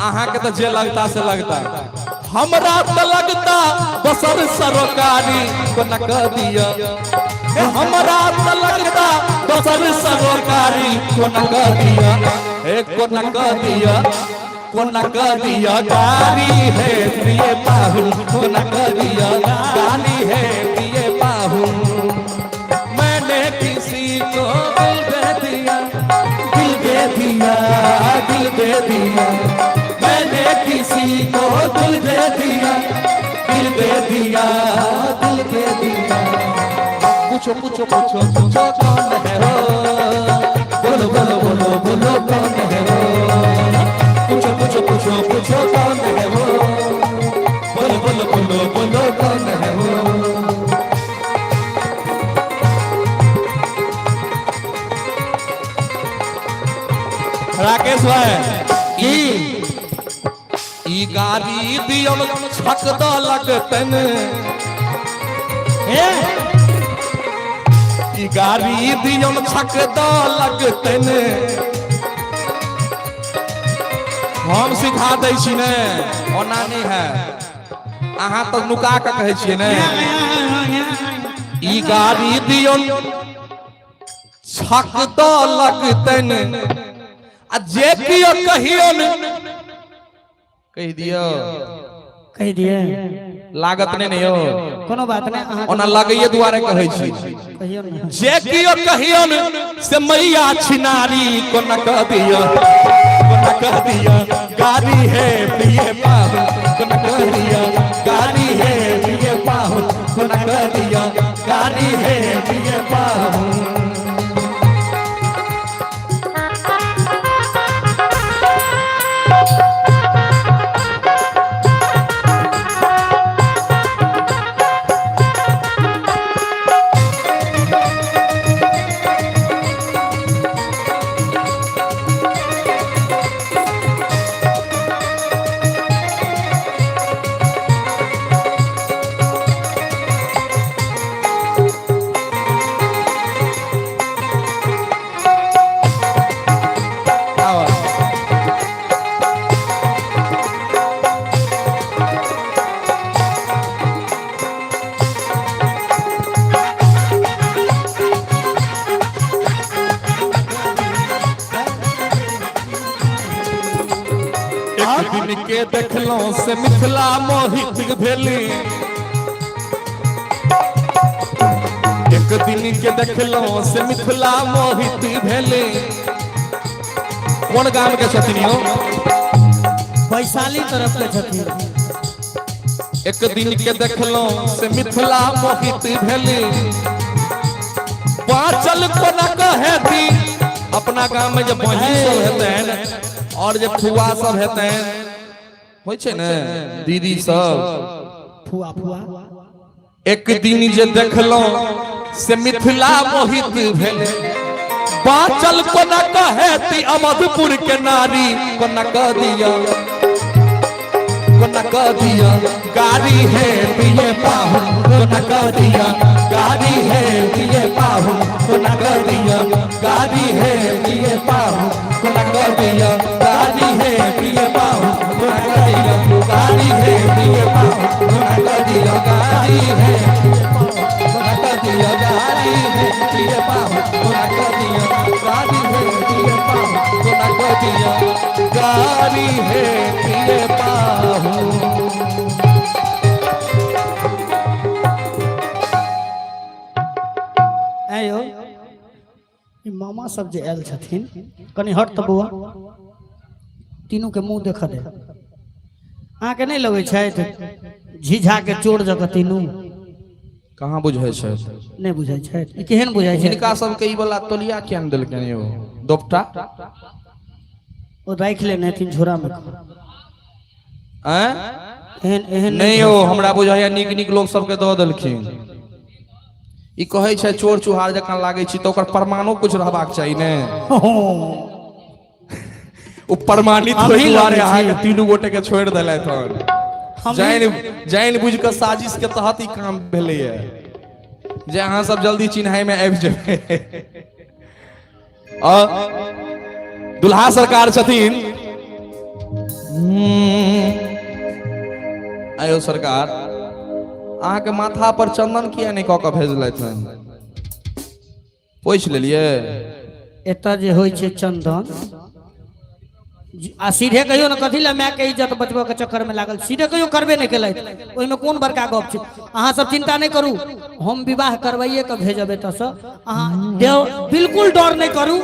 अहाँ के तो जे लगता से लगता हमरा तो लगता बसर सरोकारी कोना क दिया हमरा तो लगता बसर सरोकारी कोना क दिया कोना क दिया गाली है प्रिय पाहुन कोना क दिया गाली है प्रिय पाहुन मैंने किसी को दिल दे दिया मैंने किसी को दिल दे दिया पूछो कौन है हो बोलो कौन है वो पूछो कौन है वो बोलो कौन है वो राकेश भाई ई गाड़ी दियन छक द लगतन ई गाड़ी दियन छक द लगतन हम सिखा दै छी ने ओना नहीं है अहाँ तो नुका के कहै छियै ने ई गाड़ी दियन छक द लगतन आ जे कियो कहियन कह दिए लागत नहीं हो कोनो बात नहीं अहाँ ओना लगैये दुआरे कहै छी कहियो नहीं जे कियो कहियन से मैया छिनारी कोना कह दिया गाड़ी है पिए पाहुन कोना कह दिया गाड़ी है पिए पाहुन कोना कह दिया गाड़ी है पिए पाहुन दिन के देखलो से मिथिला मोहित भेली एक दिन के देखलो से मिथिला मोहित भेली कौन गांव के छथिन यो वैशाली तरफ के छथिन एक दिन के देखलो से मिथिला मोहित भेली बाचल कोना कहे थी अपना गांव में जब बहिन सब हेते हैं और जब फुआ सब हेते हैं होय छै ने दीदी सब फुआ एक दिन जे देखलौं से मिथिला मोहित भेले बाँचल कोना कहेती अवधपुर के नारी कोना कह दिया गाड़ी है पिए पाहु कोना कह दिया गाड़ी है पिए पाहु कोना कह दिया गाड़ी है पिए पाहु कोना कह दिया गाड़ी है पिए पाहु कोना कह दिया गाड़ी है पिए पाहु कोना कह दिया गाड़ी है कोना कह दिया गाड़ी है पिए पाहु कोना कह दिया गाड़ी है पिए पाहु कोना कह दिया गाड़ी है पिए पाहु। आयो ई मामा सब जे आयल छथिन कनी हट त बौआ तीनों के मुंह देख दे अहाँ के नहीं लगे छथि झिझा के चोर जगह तीनों कहाँ बुझे छै नहीं बुझाई छथि ई केहन बुझाई छै इनका सब के ई वाला तोलिया किया न देलकन यो दोपटा ओ राख लेने तीन झोरा में हैं एहन एहन नहीं हो हमरा बुझाया निक निक लोग सब के द देलखिन ई कहै छै चोर चुहार जकां लागै छी त ओकर प्रमाणो कुछ रहबाक चाही ने ओ प्रमाणित होई दुआरे अहाँ के तीनू गोटे के छोड़ देलैथ हन जाइन बुझ के साजिश के तहत ई काम भेलै है जे अहाँ सब जल्दी चिन्हाई में आबि जेबै आ दुल्हा सरकार छथिन आयो सरकार अहाँ के माथा पर चंदन किया नहीं कऽ के भेजलैथ हन पूछ लेलिए एता जे होय छै चंदन आ सीधे कहियो न कथि ला माय के इज्जत बचबो के चक्कर में लागल सीधे कहियो करबे नहीं केलैथ ओइ में कोन बड़का गप छै अहाँ सब चिंता नहीं करू हम विवाह करवाइए के भेजब एतऽ से अहाँ बिल्कुल डर नहीं करू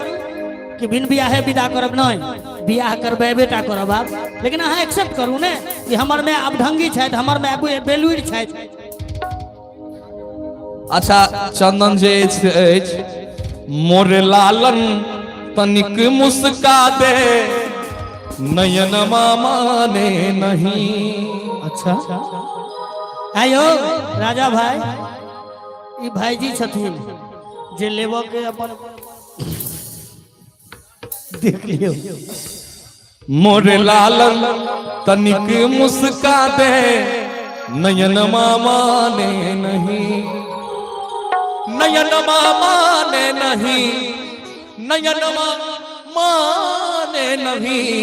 कि बिन बियाहे विदा करब नहीं बियाह करबेटा करब आप लेकिन अहाँ एक्सेप्ट करू ने कि हमर में अबढंगी छथि हमर में बेलुर छथि। अच्छा चंदन जे अछि मोर लालन तनिक मुस्का दे नयन माने नहीं। अच्छा आयो राजा भाई ई भाईजी छथिन जे लेबो के अपन देख लियो मोर लालन तनिक मुस्का दे नयन माने नहीं नयन माने नहीं नयन माने नहीं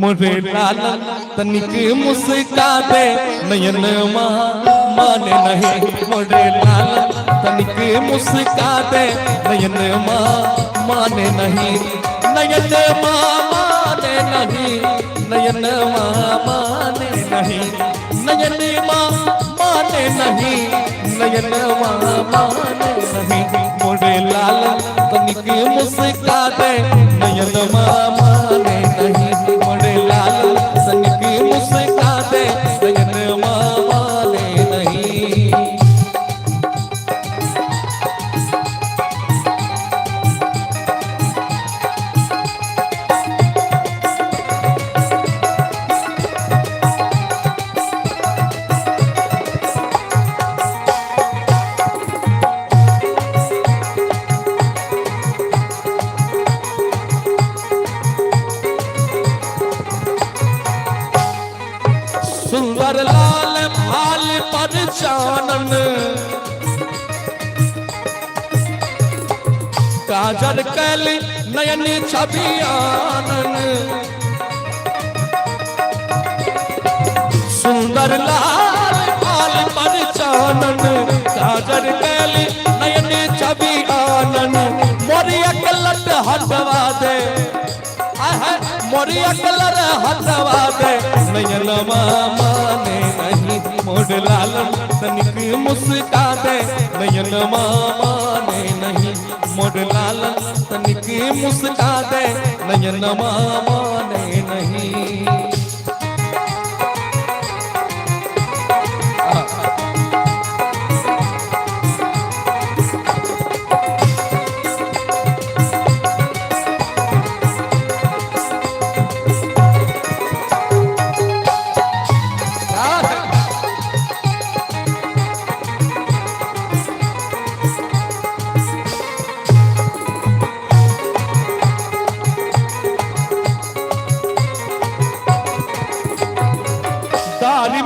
मोरे लालन तनिक मुस्का दे नयन माने नहीं मोरे लालन तनिक मुस्का दे नयन माने नहीं नयन माने नहीं नयन माने नहीं नयन माने नहीं नयन माने नहीं मोरे लालन तनिक मुस्का दे नयन माने नहीं मोरे लालन तनिक मुस्का दे नयन माने नहीं। सुंदर लाल भाल पर चानन काजल कैल नयन छवि आनन सुंदर लाल भाल पर चानन काजल कैल नयन छवि आनन मोरिया कलट हटवा दे मोरिया कलर हटवा दे नयन माने नहीं मोर लालन तनिक मुस्का दे नयन माने नहीं मोर लालन तनिक मुस्का दे नयन माने नहीं।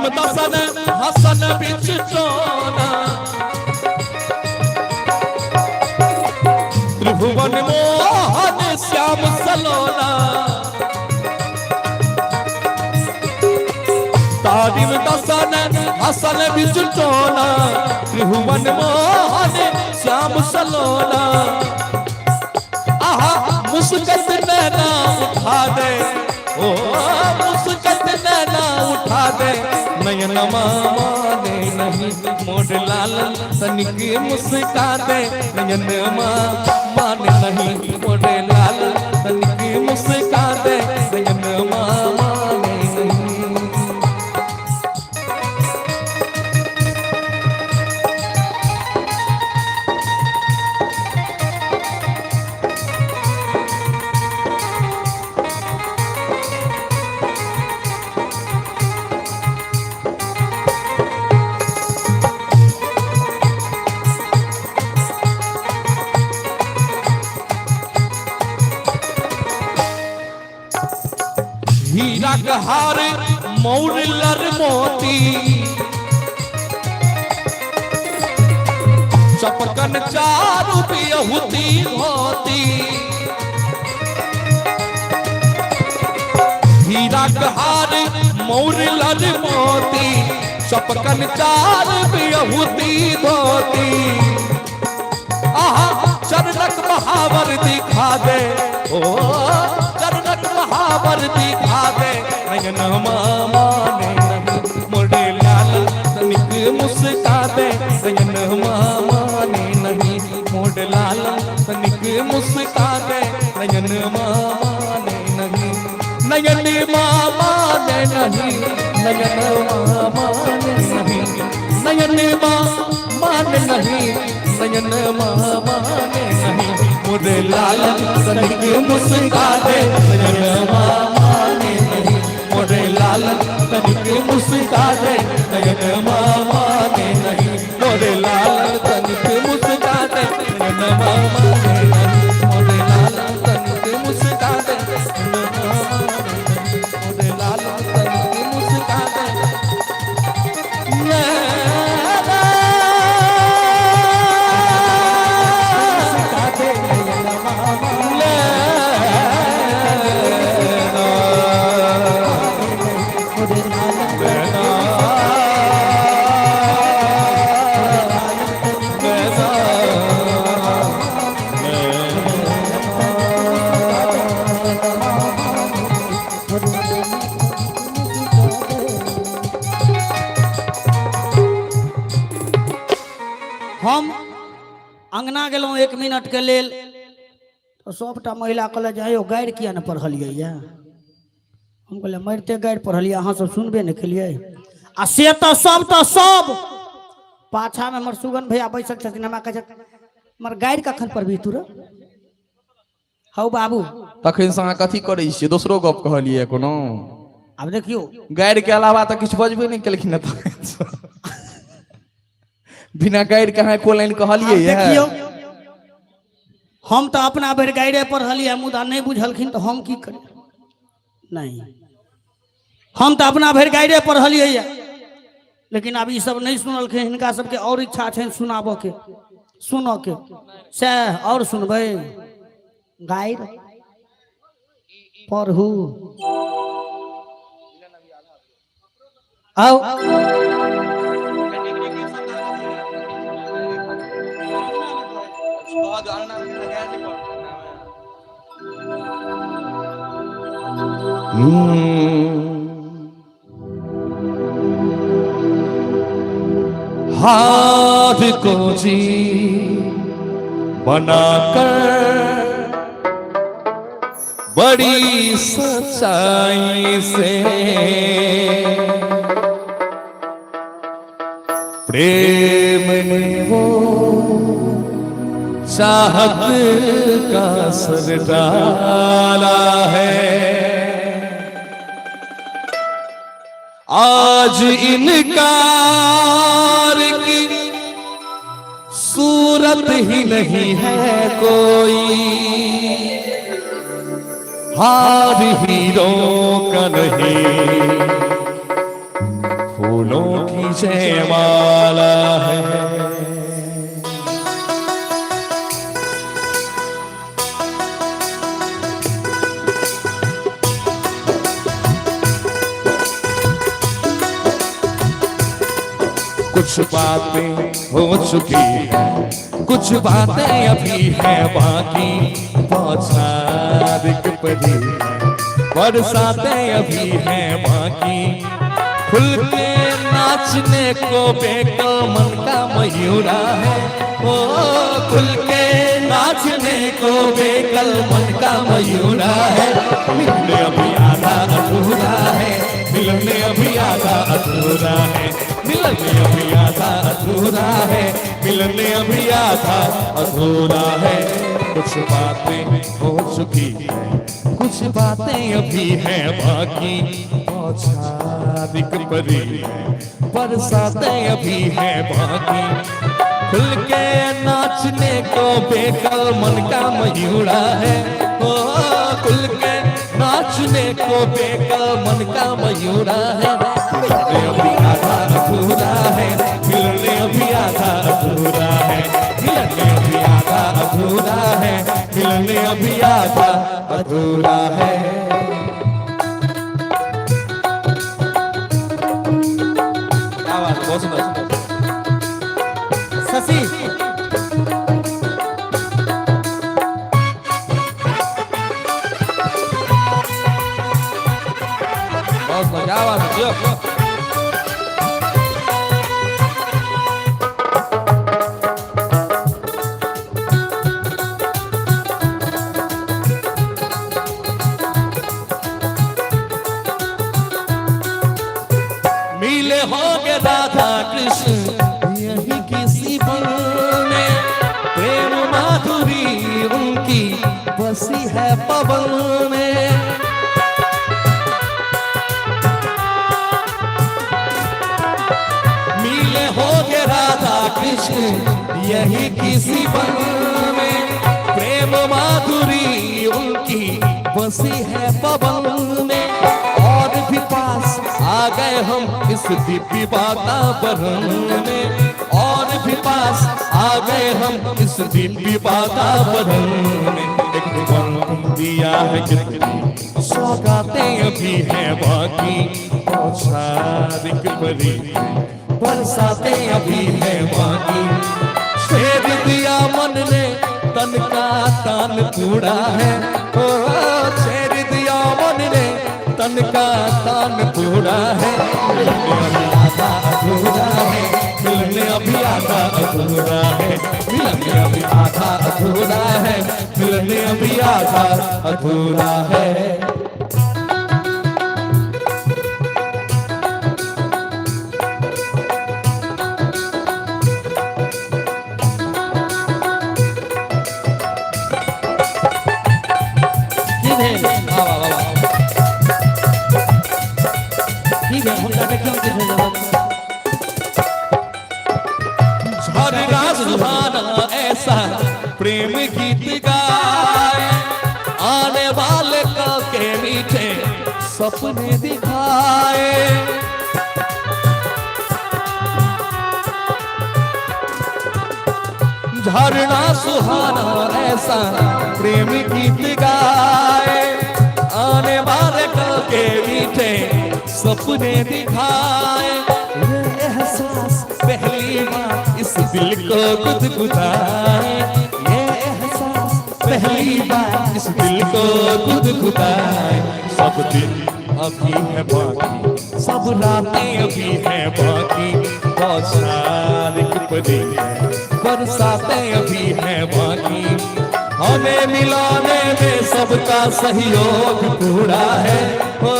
तारिम दसन हसन बिच टोना त्रिभुवन मोहन श्याम सलोना तारिम दसन हसन बिच टोना त्रिभुवन मोहन श्याम सलोना आहा मुस्कत नैना उठा दे ओ मुस्कत नैना उठा दे नयन माने नहीं मोर लाल तनिक मुस्का दे नयन माने नहीं मोर लाल तनिक मुस्का दे नयन माने नहीं हीरा गहार मौर लर मोती चपकन चारू बिहुती होती हीरा गहार मौर लर मोती चपकन चार बिहुती होती आहा चरणक महावर दिखा दे ओ चरणक महावर दिखा दे नयन माने नहीं मोरे लाल तनिक मुस्का दे नयन माने नहीं मोरे लाल तनिक मुस्का दे नयन माने नहीं नयन माने नहीं नयन माने नहीं नयन माने नहीं नयन माने नहीं मोरे लाल तनिक मुस्का दे नयन माने नहीं मोरे लाल तनिक मुस्का दे नयन माने नहीं मोरे लाल तनिक मुस्का दे नयन माने नहीं मोरे लाल तनिक मुस्का दे नयन माने नहीं मोरे लाल तनिक मुस्का दे हम अंगना गेलहुँ 1 मिनट के लेल तो सबटा महिला कहल जाइयो गारि किया न पढ़लियै हम कहलियै मरते गारि पढ़लियै अहाँ सब सुनबे नहीं केलियै आ से तो सब पाछा में हमर सुगन भैया बैसल छथिन हमरा कहै हमर गारि कखन पढ़बी तू रे हौ बाबू तखन से अहाँ कथी करै छियै दोसरो गप कहलियै कोनो अब देखियो गारि के अलावा तो किछु बजबे नहीं केलखिन बिना गारि के अहाँ एको लाइन कहलियै देखियो हम तो अपना भर गाइरे पढ़लियै मुदा नहीं बुझलखिन तो हम की करी नहीं हम तो अपना भर गाइरे पढ़लियै लेकिन अब ये सब नहीं सुनलखिन हिनका सबके और इच्छा छनि सुनाबो के सुनो के से और सुनबै गाइर पढ़ू आओ हाथ को जी बनाकर बड़ी सच्चाई से प्रेम में वो चाहत का सर डाला है आज इनकार की सूरत ही नहीं है कोई हार हीरो का नहीं फूल फूलों की जयमाला है। कुछ बातें हो चुकी हैं, कुछ बातें अभी है बाकी, बौछारिक पड़ी है, बरसातें अभी है बाकी। खुल के नाचने को बेकल मन का मयूरा है, ओ खुल के नाचने को बेकल मन का मयूरा है। मिलने अभी आधा अधूरा है, मिलने अभी आधा अधूरा है, मिलने अभी आधा अधूरा है, मिलने अभी आधा अधूरा है। कुछ बातें हो चुकी हैं, कुछ बातें अभी हैं बाकी, बौछारिक पड़ी है, बरसातें अभी हैं बाकी। खुल के नाचने को बेकल मन का मयूरा है, ओ खुल के नाचने को बेकल मन का मयूरा है। मिलने अभी आधा अधूरा है, मिलने अभी आधा अधूरा है, मिलने अभी आधा अधूरा है, मिलने अभी आधा अधूरा है। क्या बात, बहुत सुंदर। शशि बहुत मजा आवा जो मिले होंगे राधा कृष्ण यही किसी बन में, प्रेम माधुरी उनकी बसी है पवन में। मिले होंगे राधा कृष्ण यही किसी बन में, प्रेम माधुरी उनकी बसी है पवन में। और भी पास आ गए हम इस दिव्य वातावरण में, और भी पास आ गए हम इस दिव्य वातावरण में। एक वन दिया है कितनी सौगातें अभी हैं बाकी, बौछारिक पड़ी है, बरसातें अभी हैं बाकी। छेद दिया मन ने तन का तान पूरा है, ओ छेद दिया मन ने तन का तान पूरा है। मिलने अभी आधा अधूरा है, मिलने अभी आधा अधूरा है, मिलने अभी आधा अधूरा है, मिलने अभी आधा अधूरा है। ठीक है, हम जाके क्यों किसे जवाब झरना सुहाना ऐसा प्रेम गीत गाए, आने वाले कल के मीठे सपने दिखाए। झरना सुहाना ऐसा प्रेम गीत गाए, आने वाले कल के मीठे सपने दिखाए। ये एहसास पहली बार इस दिल को गुदगुदाए, ये एहसास पहली बार इस दिल को गुदगुदाए। सब दिन अभी है बाकी, सब रातें अभी है बाकी, बौछारिक पड़ी है, बरसातें अभी है बाकी। हमें मिलाने में सबका सहयोग पूरा है, ओ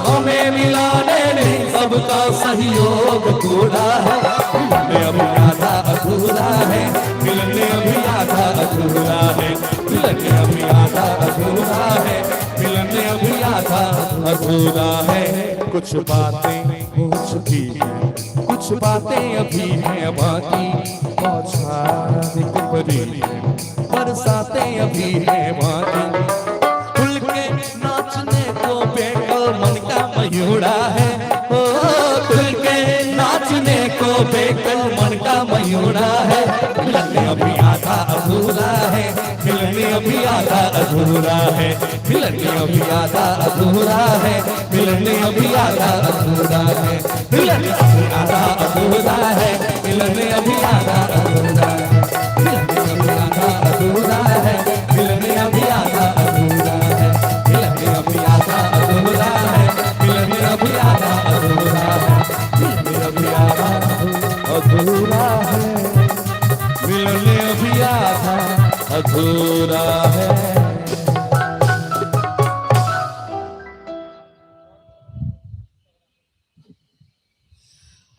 हमें मिलाने में सबका सहयोग पूरा है। मिलने अभी आधा अधूरा है, मिलने अभी आधा अधूरा है, मिलने अभी आधा अधूरा है, मिलने अभी आधा अधूरा है। कुछ बातें हो चुकी हैं, कुछ बातें अभी हैं बाकी, बौछारिक पड़ी है, बरसातें अभी हैं बाकी। खुल के नाचने को बेकल मन का मयूरा है, ओ खुल के अधूरा है, मिलन अभी आधा अधूरा है, मिलन अभी आधा अधूरा है, मिलन अभी आधा अधूरा है, मिलन अभी आधा अधूरा है, मिलन अभी आधा अधूरा है, मिलन अभी आधा अधूरा है, मिलन अभी आधा अधूरा है, मिलन अभी आधा अधूरा है, मिलन अभी आधा अधूरा है।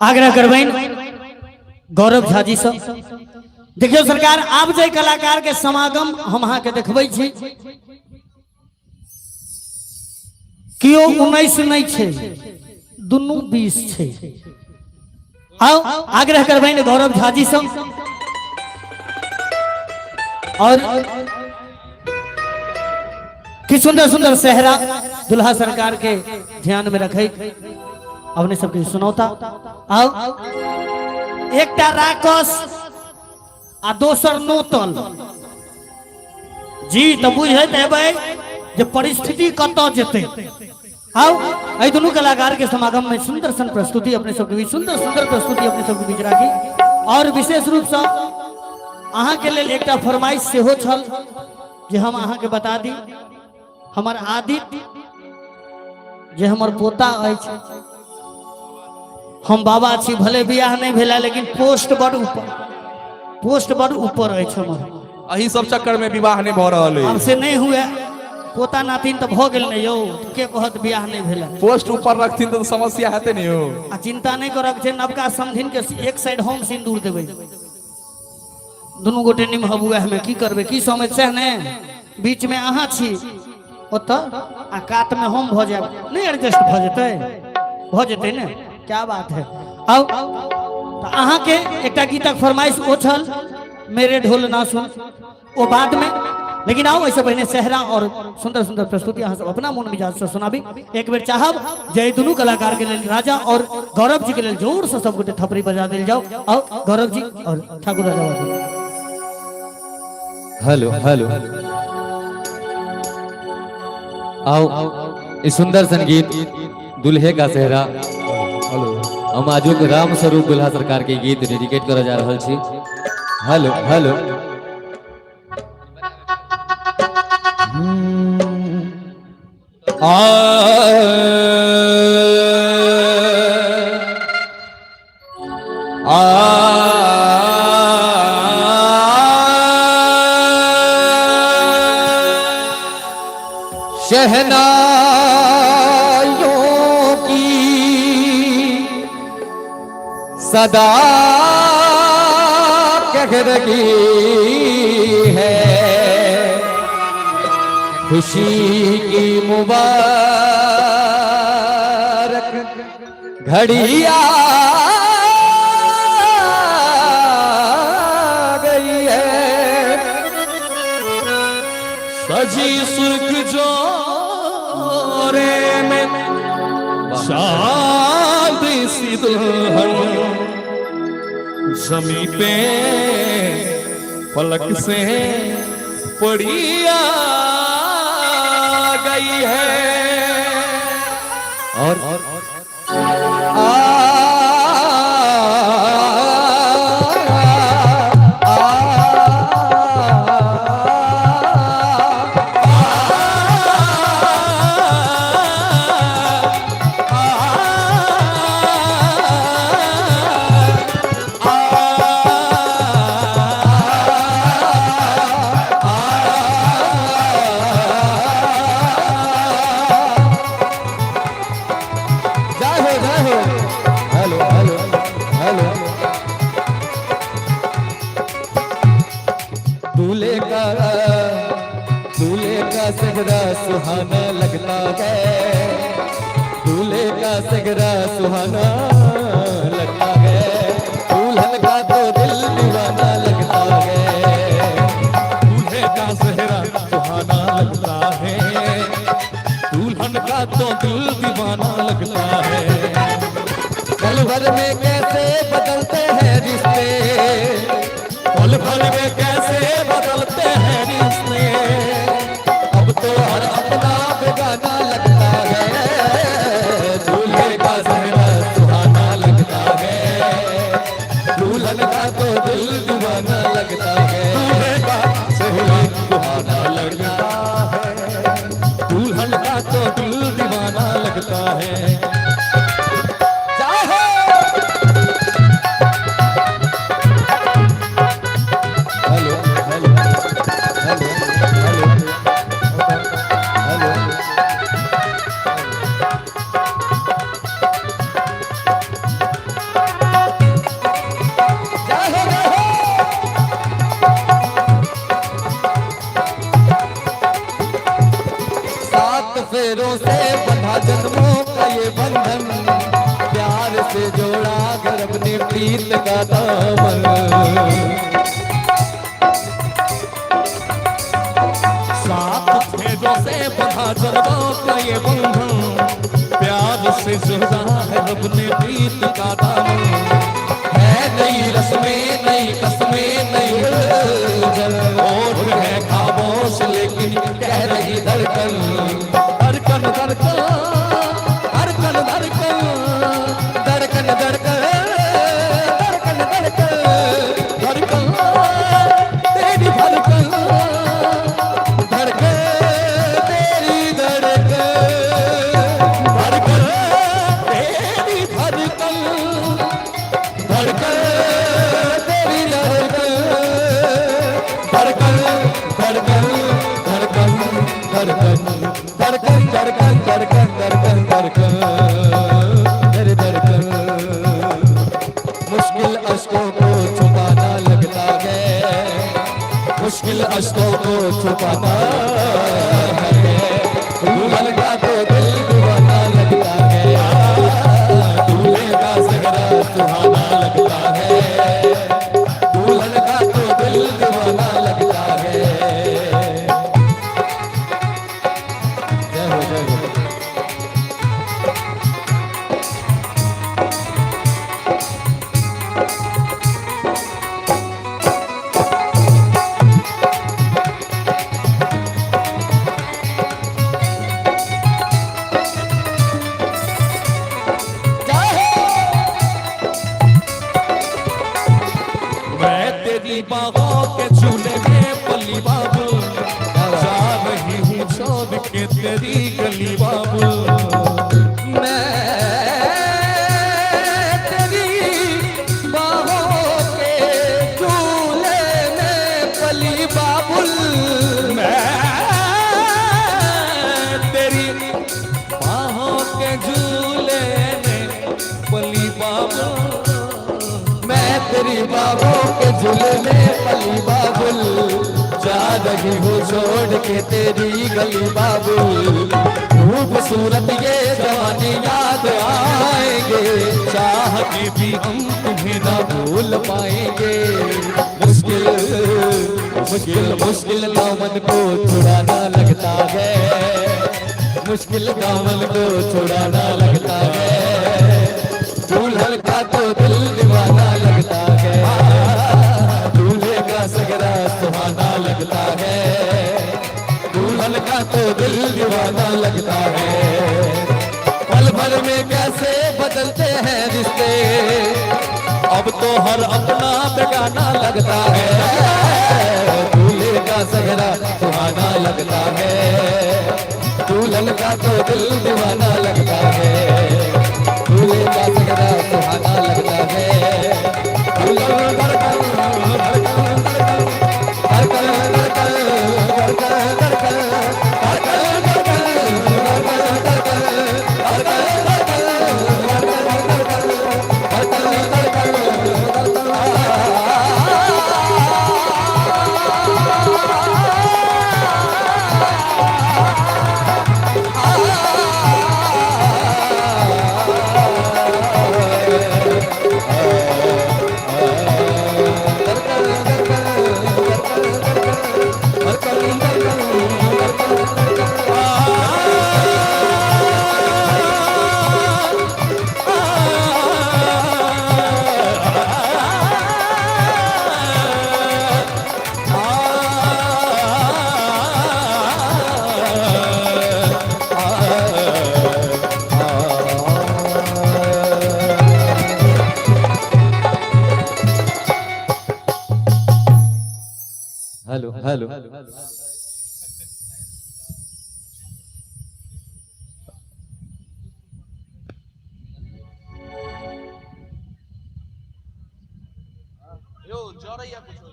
आग्रह करबैन गौरव झा जी सब देखियो सरकार आब जे कलाकार के समागम हम अहाँ के देखबै छी कियो 19 नहीं छे दुनू 20 छे। आओ आग्रह करबैन गौरव झा जी सब और कि सुंदर सुंदर सेहरा दुल्हा सरकार के ध्यान में रखे अपने सबके सुनौता। आओ एकटा राकस आ दोसर नोतल जी तो बुझैत हेबै जे परिस्थिति कतऽ जेतै। आओ एहि दुनू कलाकार के समागम में सुंदर सन प्रस्तुति अपने सबके बीच सुंदर सुंदर प्रस्तुति अपने सबके बीच राखी और विशेष रूप से अहाँ के लेल एकटा फरमाइश सेहो छल जे हम अहाँ के बता दी हमर आदित्य जे हमर पोता अछि हम बाबा छी भले बियाह नहीं भेला लेकिन पोस्ट बड़ ऊपर अछि हमर अही सब चक्कर में विवाह नहीं भ रहल है। हमसे नहीं हुए पोता नातिन तो भ गेल नहीं यौ के कहत बियाह नहीं भेला पोस्ट ऊपर रखथिन तो समस्या हेते नहीं हो। आ चिंता नहीं करक छै नवका समधिन के एक साइड हम सिंदूर देबै दुनू गोटे निमहबुआ में की करबै की समझ छै ने बीच में अहाँ छी ओत आ कात में हम भ जाब नहीं एडजस्ट भ जेतै ने क्या बात है। आओ तो अहाँ के एकटा गीतक फरमाइश ओ छल मेरे ढोल ना सुन ओ बाद में लेकिन आओ ऐसे पहले सेहरा और सुंदर सुंदर प्रस्तुति अहाँ सब अपना मन मिजाज से सुनाबी। एक बेर चाहब जय दुनू कलाकार के लेल राजा और गौरव जी के लेल जोर से सब गोटे थपड़ी बजा देल जाओ। आओ गौरव जी और ठाकुर राजा हेलो हेलो आओ इस सुंदर संगीत दुल्हे का सेहरा हम आजुक राम स्वरूप दुल्हा सरकार के गीत डेडिकेट करऽ जा रहल छी। हेलो हेलो शहनाइयों की सदा कह रही है खुशी की मुबारक घड़ी आ गई है सजी सुर्ख जोरे में शादी सी दुल्हन जमी पे पलक से पड़ी आ गई है और सगरा सुहाना लगता है दूल्हे का सगरा सुहाना लगता है दुल्हन का तो दिल दीवाना लगता है दूल्हे का सहरा सुहाना लगता है दुल्हन का तो दिल दीवाना लगता है पल भर में कैसे बदलते हैं रिश्ते पल भर में कैसे बदलते हैं रिश्ते सात फेरों से बंधा जन्मों का ये बंधन, प्यार से जोड़ा कर अपनी प्रीत का दामन। सात फेरों से बंधा जन्मों का ये बंधन, प्यार से जोड़ा है अपनी प्रीत का दामन। है नई रस्में नई कस्में नई और है खामोश लेकिन कह रही धड़कन, धड़कन धड़कन धड़कन धड़कन धड़कन धड़कन धड़कन धड़कन धड़कन तेरी धड़कन धड़कन तेरी धड़कन धड़कन तेरी धड़कन धड़कन तेरी धड़कन धड़कन धड़कन धड़कन धड़कन धड़कन धड़कन धड़कन धड़कन तेरी धड़कन। मुश्किल अश्कों को छुपाना लगता है, मुश्किल अश्कों को छुपाना है, दुल्हन का तो दिल दीवाना लगता है, दूल्हे का सेहरा सुहाना लगता है, दुल्हन का तो दिल दीवाना लगता है। जय हो जय हो। मैं तेरी बाहों के झूले में पली बाबू, जा रही हूँ छोड़ के तेरी गली बाबू। मैं तेरी बाहों के झूले में पली बाबुल, मैं तेरी बाहों के झूले में पली बाबू। मैं तेरी बाहों के झूले में पली बाबुल, जा रही हूँ छोड़ के तेरी गली बाबुल। खूबसूरत ये जवानी याद आएंगे, चाह के भी हम तुम्हें ना भूल पाएंगे। मुश्किल मुश्किल मुश्किल दामन को छुड़ाना लगता है, मुश्किल दामन को छुड़ाना लगता है, दुल्हन का तो दिल दीवाना लगता है, दूल्हे का सगरा सुहाना लगता है, दुल्हन का तो दिल दीवाना लगता है। पल भर में कैसे बदलते हैं रिश्ते, अब तो हर अपना बेगाना लगता है, दूल्हे का सगरा सुहाना लगता है, दुल्हन का तो दिल दीवाना लगता है, दूल्हे का सगरा सुहाना लगता है। धड़कन धड़कन धड़कन धड़कन धड़कन धड़कन धड़कन हेलो हेलो यो जरा या कुछ हो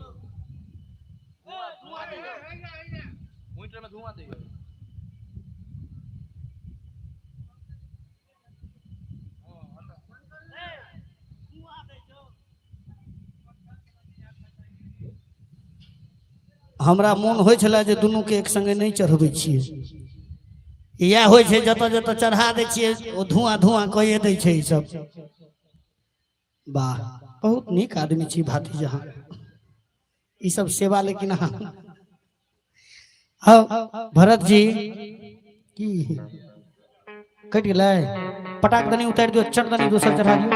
हमरा मोन होइ छला जे दुनू के एक संगे नहीं चढ़बै छियै इएह होइ छै जतऽ जतऽ चढ़ा दै छियै ओ धुआं धुआं कहिए दै छै ई सब वाह बहुत नीक आदमी छी भाती जहाँ ई सब सेवा लेकिन अहाँ हाँ भरत जी की कट गेलै पटाक दनी उतार दियो चट दनी दोसर चढ़ा दियो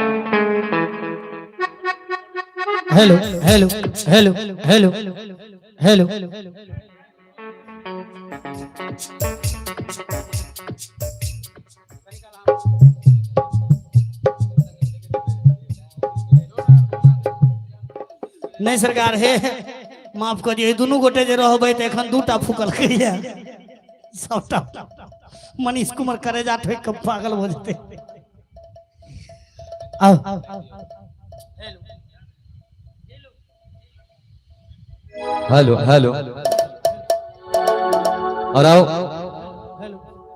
hello hello hello hello hello नहीं सरकार हे माफ करिए दुनू गोटे जे रहबै त एखन दूटा फूकल कहिया सबटा मनीष कुमार करेजा ठोक के पागल हो जेते आओ हेलो हेलो और आओ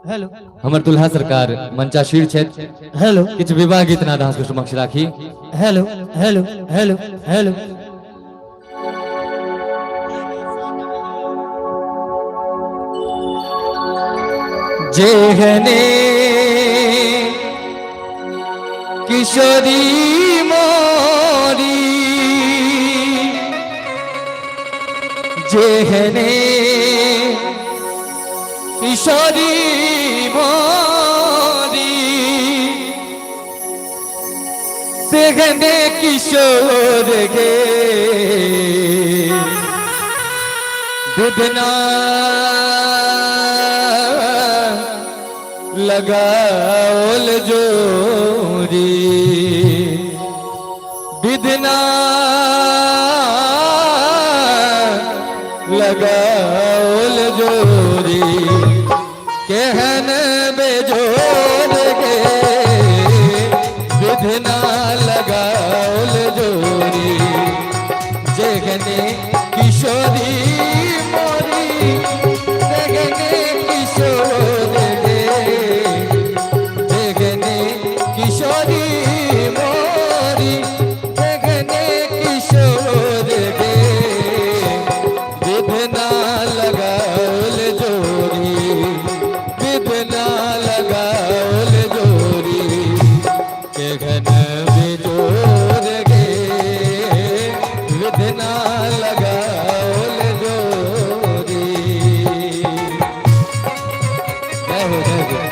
हेलो हमर दुल्हा सरकार मंचाशीर छथि हेलो किछ विवाह गीत नाद अहाँ के समक्ष राखी हेलो हेलो हेलो हेलो जेहने किशोरी मोरी जेहने किशोरी मोरी तेहने किशोर गे दुधना लगाओल जोरी बिदना लगाओल जोरी कहन बेजोर गे बिदना लगाओल जोरी जगने किशोरी मोरी जगने किशोर किशोरी मोरी जगने किशोर गे विधना लगाओल जोरी विधना लगाओल जोरी जगन बिजोर गे विधना लगाओल जोरी जय हो जय हो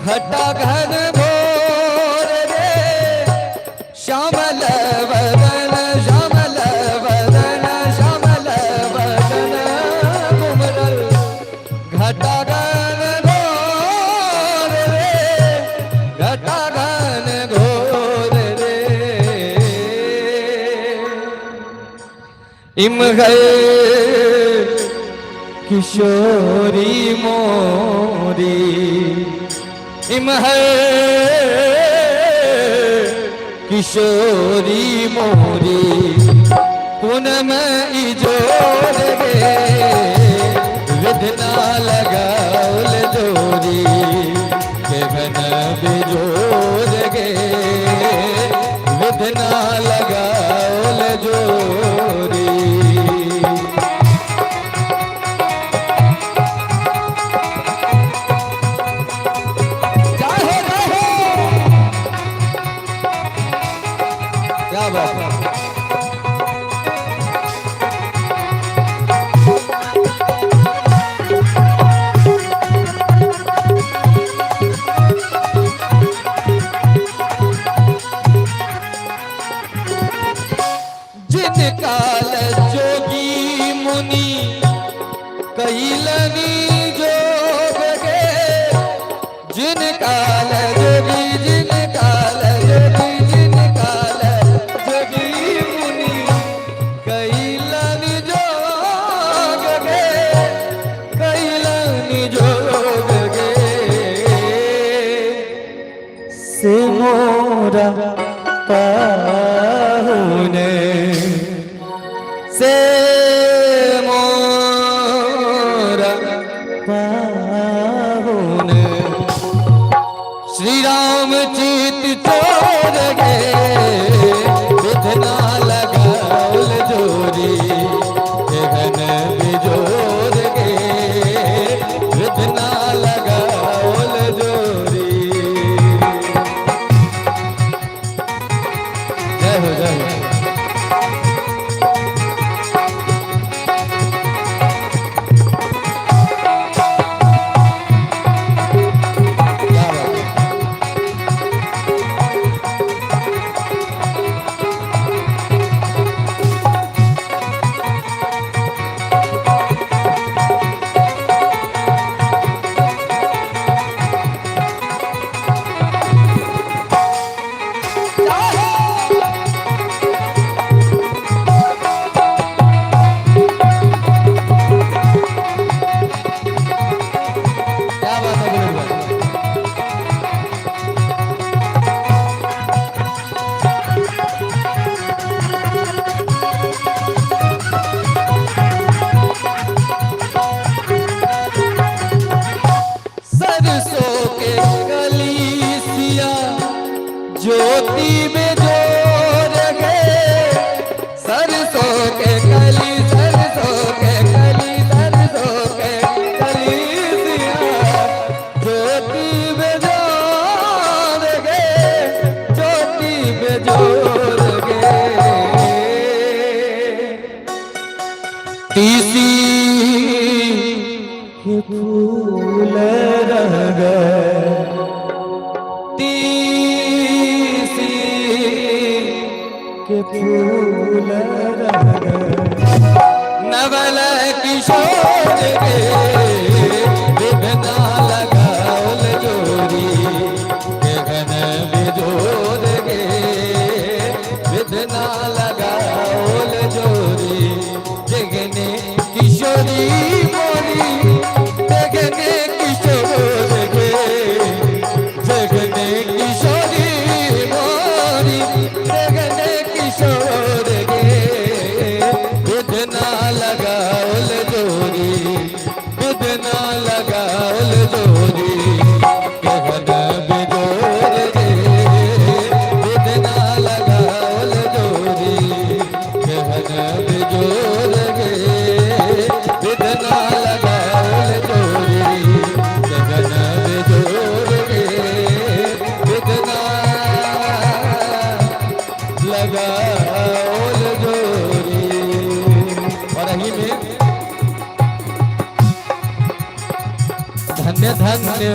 घटा घन भोर रे श्यामल वदन श्यामल वदन श्यामल वदन घुमरल घटा घन भोर रे घटा घन घोर रे इमगल किशोरी मोरी इमहर किशोरी मोरी पूनम इजोर गे विधना लगाओल जोरी गगन बिजोर गे विधना लगाओल जोरी कैलनी जोग गे जिन काल जोगी जिन काल जोगी जिन काल जोगी मुनि कैलनी जोग गे कैलनी जोग गे से मोरा पाहुने से मोरा पाहुने श्री राम चित चोर गे विधना लगाउल जोरी गगन बिजोर गे विधना लगाउल जोरी। जय हो जय हो। ज्योति में जोर गे सरसों के कली सरसों के कली सरसों के कली सिया ज्योति में जोर गे ज्योति में जोर गे तीसी के फूल रह गए के फूल रह गए नवल किशोर गे विघ्ना लगाउल जोरी गगन बिजोर गे विघ्ना लगाउल जोरी जगने किशोरी मोरी जगने किशोर गे जगने किशोरी मोरी जगने किशोर गे विधना लगाउल जोरी विधना लगाउल जोरी गगन बिजोर गे विधना लगाउल जोरी गगन बिजोर गे विधना लगाउल जोरी गगन बिजोर गे विधना लगाउल जोरी। और यही में धन्य धन्य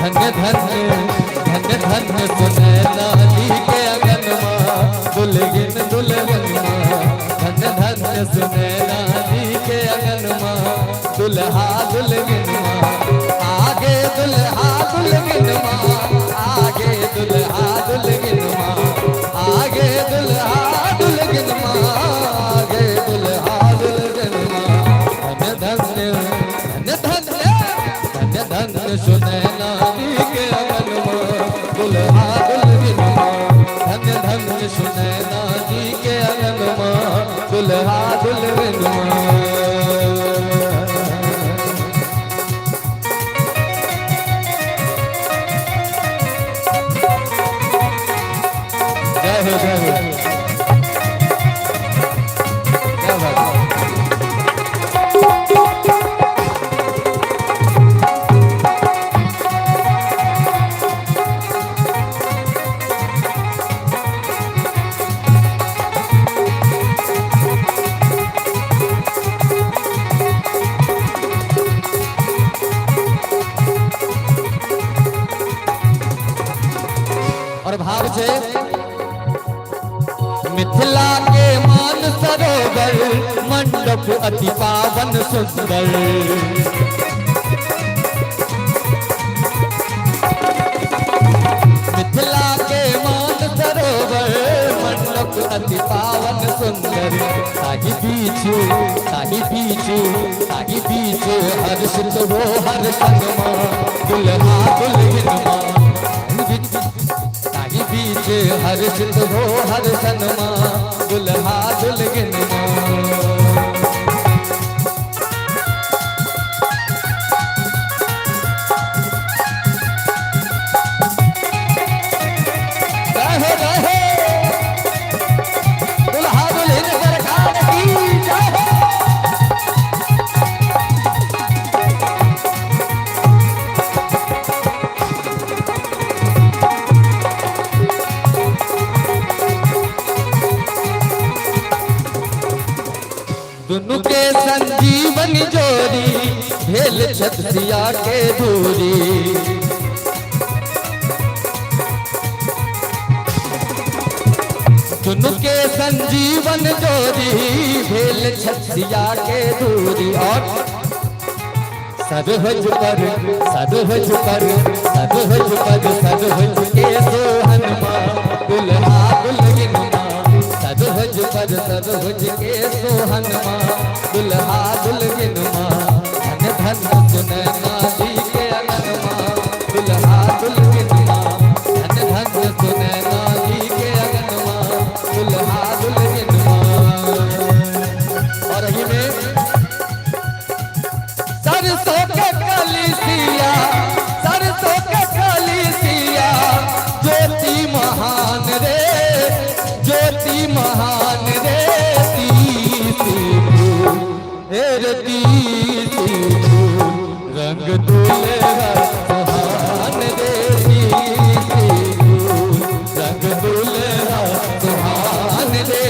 धन्य धन्य धन्य धन्य सुनैना जी के अगन माँ दुल्हन दुल्हन माँ धन्य धन्य सुनैना जी के अगन माँ दुल्हा दुल्हन माँ आगे दुल्हा दुल्हन माँ आगे दुल्हा दुल्हन माँ आगे दुल्हा दुल्हन माँ आगे दुल्हा दुल्हन माँ धन्य धन्य धन्य धन्य धन्य धन्य सुनैना जी के अगन माँ दुल्हा दुल्हन माँ धन्य धन्य सुनैना जी के अगन माँ दुल्हा दुल्हन माँ। जय हो जय हो क्या बात है। और भाव से मिथिला के माँ मान सरोवर मंडप अति पावन सुंदर। मिथिला के मान सरोवर मंडप अति पावन सुंदर। ताही बीचू ताही बीचू ताही बीचू हर्षित हो हर सनमा दुल्हा दुल्हनमा। ताही बीच हर्षित हो हर सनमा दुल्हा दुल्हनमा। दुनु के संजीवन जोड़ी भेल छतसिया के दूरी। दुनु के संजीवन जोड़ी भेल छतसिया के दूरी। और सदहज पर सदहज पर सदहज पर सदहज के सोहनमा दुल्हा दुल्हनमा। सदहज पर सदहज के सोहनमा दुल्हा दुल्हनमा। धन धन सुनैना जी के अगनमा दुल्हा दुल्हनमा। धन धन सुनैना जी के अगनमा दुल्हा दुल्हनमा। और यही में सरसों के कलिसिया सरसों के कलिसिया ज्योति महान रे ज्योति महान रे। रंग दुल्हा सुहान रे। रंग दुल्हा सुहान रे।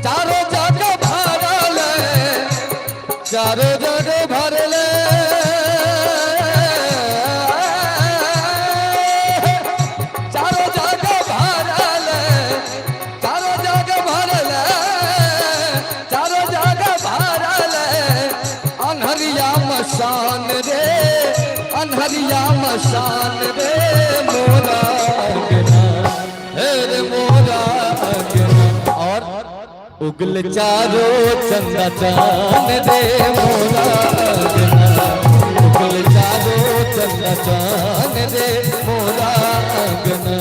चारों जग भरले चारों जग भरले चारों जग भरले चारों जग भरले। अनहरिया मशान रे अनहरिया मशान रे मोरा रे मोरा। और उगल चारों चंदा चान रे मोरा। उगल चारों चंदा चान रे मोरा गना।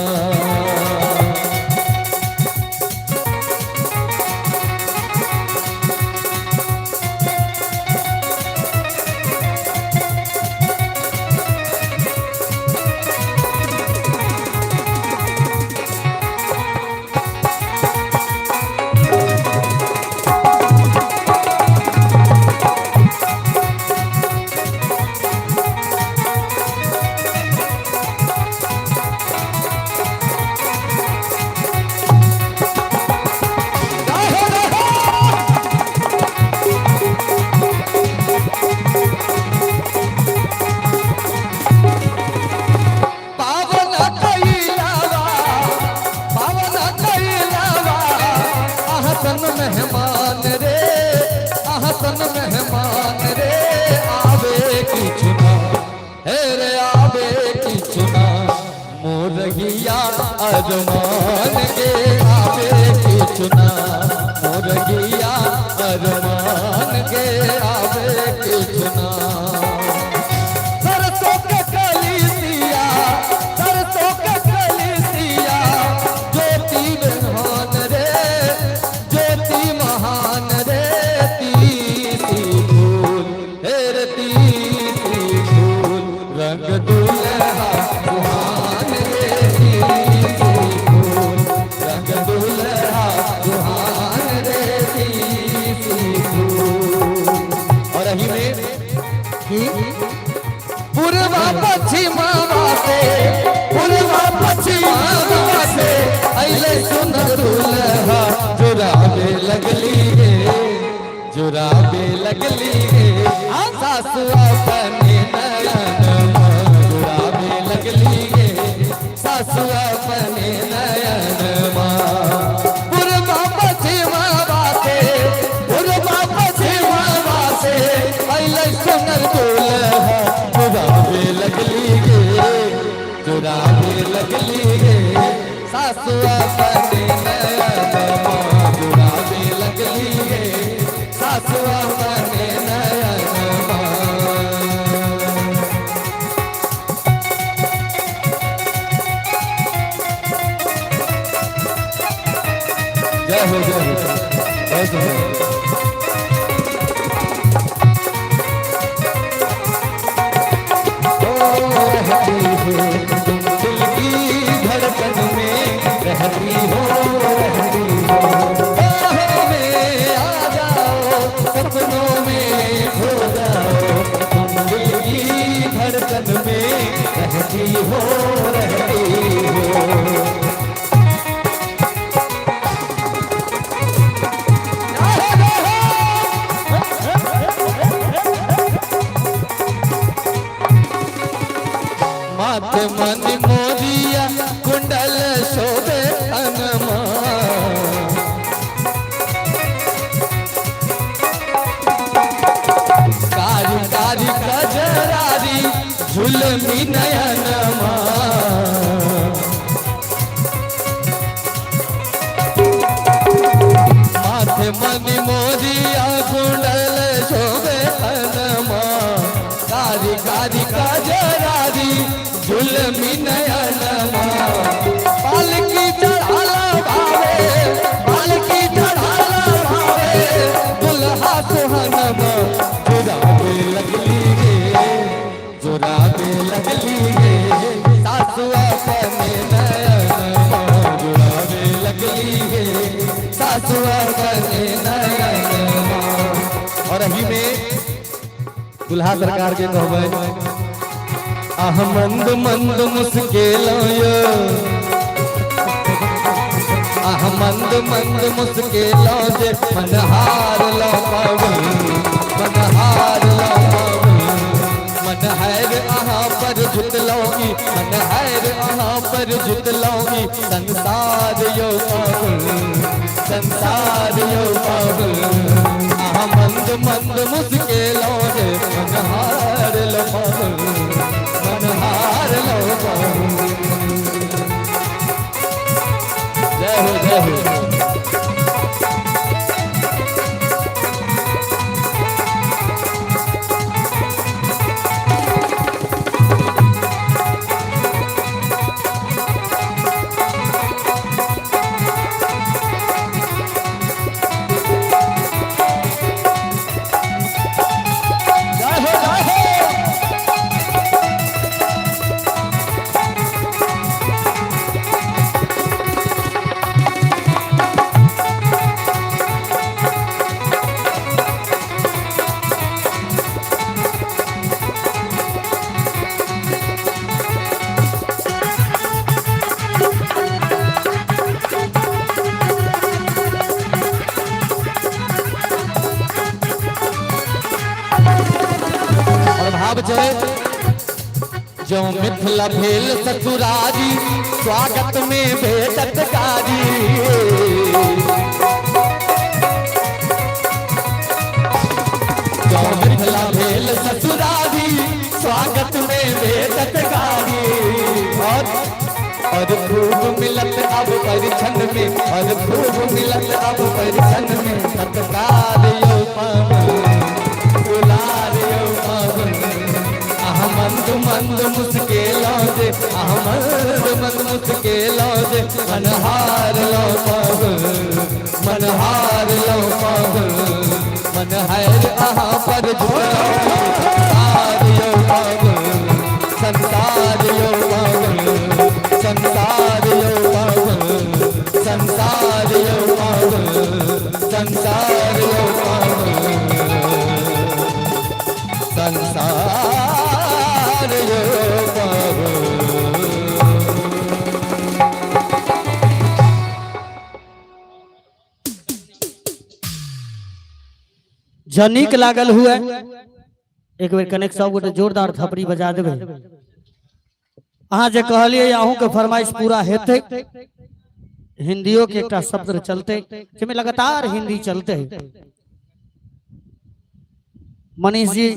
मेहमान रे आहसन मेहमान रे आवे की चुना हे रे आवे की चुना मोरगिया अरमान के आवे की चुना मोरगिया अरमान के आवे की चुना। सरसों के कलिसिया सरसों के कलिसिया ज्योति महान रे ज्योति महान रे। तीसी फूल हेर तीसी फूल रंग दुल्हा सुहान रे। तीसी फूल रंग दुल्हा सुहान रे। तीसी फूल लगली गे सासु अपने नयन जुड़ावे लगली गे सासु अपने नयन पुरबा पश्चिमा बासे पहले सुनर दुल्हा जुड़ावे लगली गे जुड़ावे लगली गे सासु अपने नयन जुड़ावे लगली गे सासु अपने नयन जय हो जय हो जय हो धड़कन में रहती हो आ जाओ सपनों में खो जाओ तुम दिल की धड़कन में रहती हो माथे मन मोदिया कुंडल शोभे तनमा कारी कारी कजरारी झुलमी नयनमा माथे मन मोदिया कुंडल शोभे तनमा कारी कारी कजरारी झुलमी नयनमा पालकी चढ़ाला भावे दुल्हा सुहनमा जुड़ावे लगली गे जुड़ावे लगली गे सासु अपने नयनमा जुड़ावे लगली गे सासु अपने नयनमा। और अभी में दुल्हा सरकार के कहबै आह मंद मंद मुस्केलो आह मंद मंद मुस्केलो जे मनहार लो पावन मनहार लो पावन मन हैर आहा पर जुतलोगी मन हैर आहा पर जुतलोगी संसार यो पावन संसार यो पावन आह मंद मंद मुस्केलो जे मनहार लो पावन मनहार लो जय हो जय हो जो मिथिला भेल ससुरारी स्वागत में भेटत कारी जो मिथिला भेल ससुरारी स्वागत में भेटत कारी और खूब मिलत अब परिछन में और खूब मिलत अब परिछन में सत्कार यो पावन दुलार यो पावन मंद मंद मुस्केलो जे मंद मंद मुस्केलो जे मनहार लो पावन मनहार लो पावन मन हैर आहा पर संसार यो पावन संसार यो पावन संसार यो पावन संसार यो पावन संसार यो पावन संसार जनिक लागल हुए एक बेर कनेक्ट सब गोटे जोरदार थपड़ी बजा देबे। अहाँ जे कहलिए अहूँ के फरमाइश पूरा हेते। हिंदियों के एक शब्द चलते जिसमें लगातार हिंदी चलते। मनीष जी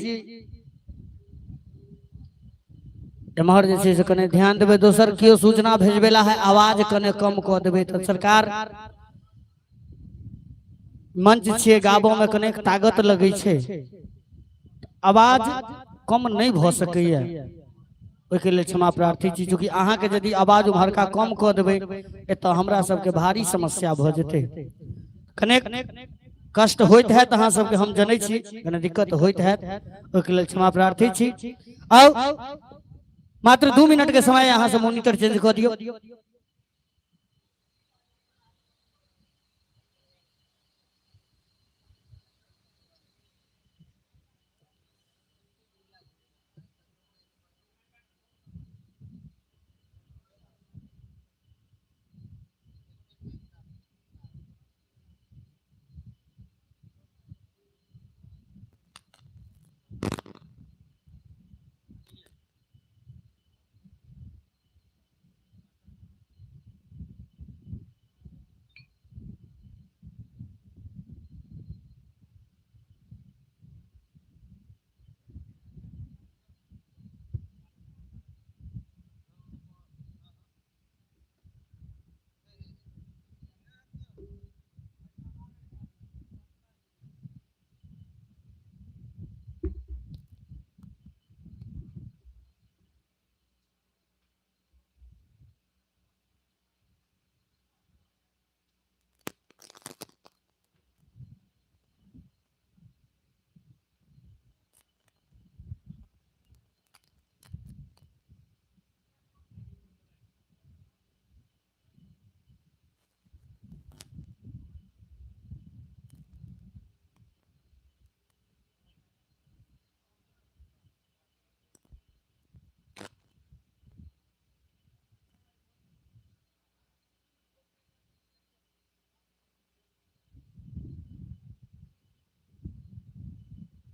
एम्हर जे से कने ध्यान देवे। दोसर कियो सूचना भेजबेला है आवाज कने कम क देवे तो सरकार मंच छे गाबो में कने ताकत लगे छे आवाज कम नहीं भ सकैया। ओके लिए क्षमा प्रार्थी छी चूंकि अहाँ के यदि आवाज उम्हरका कम क देवे एतऽ हमरा सबके भारी समस्या भ जेते। कने कष्ट होइत है अहाँ सबके हम जनै छी कने दिक्कत होइत है ओके लिए क्षमा प्रार्थी छी। आओ मात्र 2 मिनट के समय यहाँ से मॉनिटर चेंज कर दियो।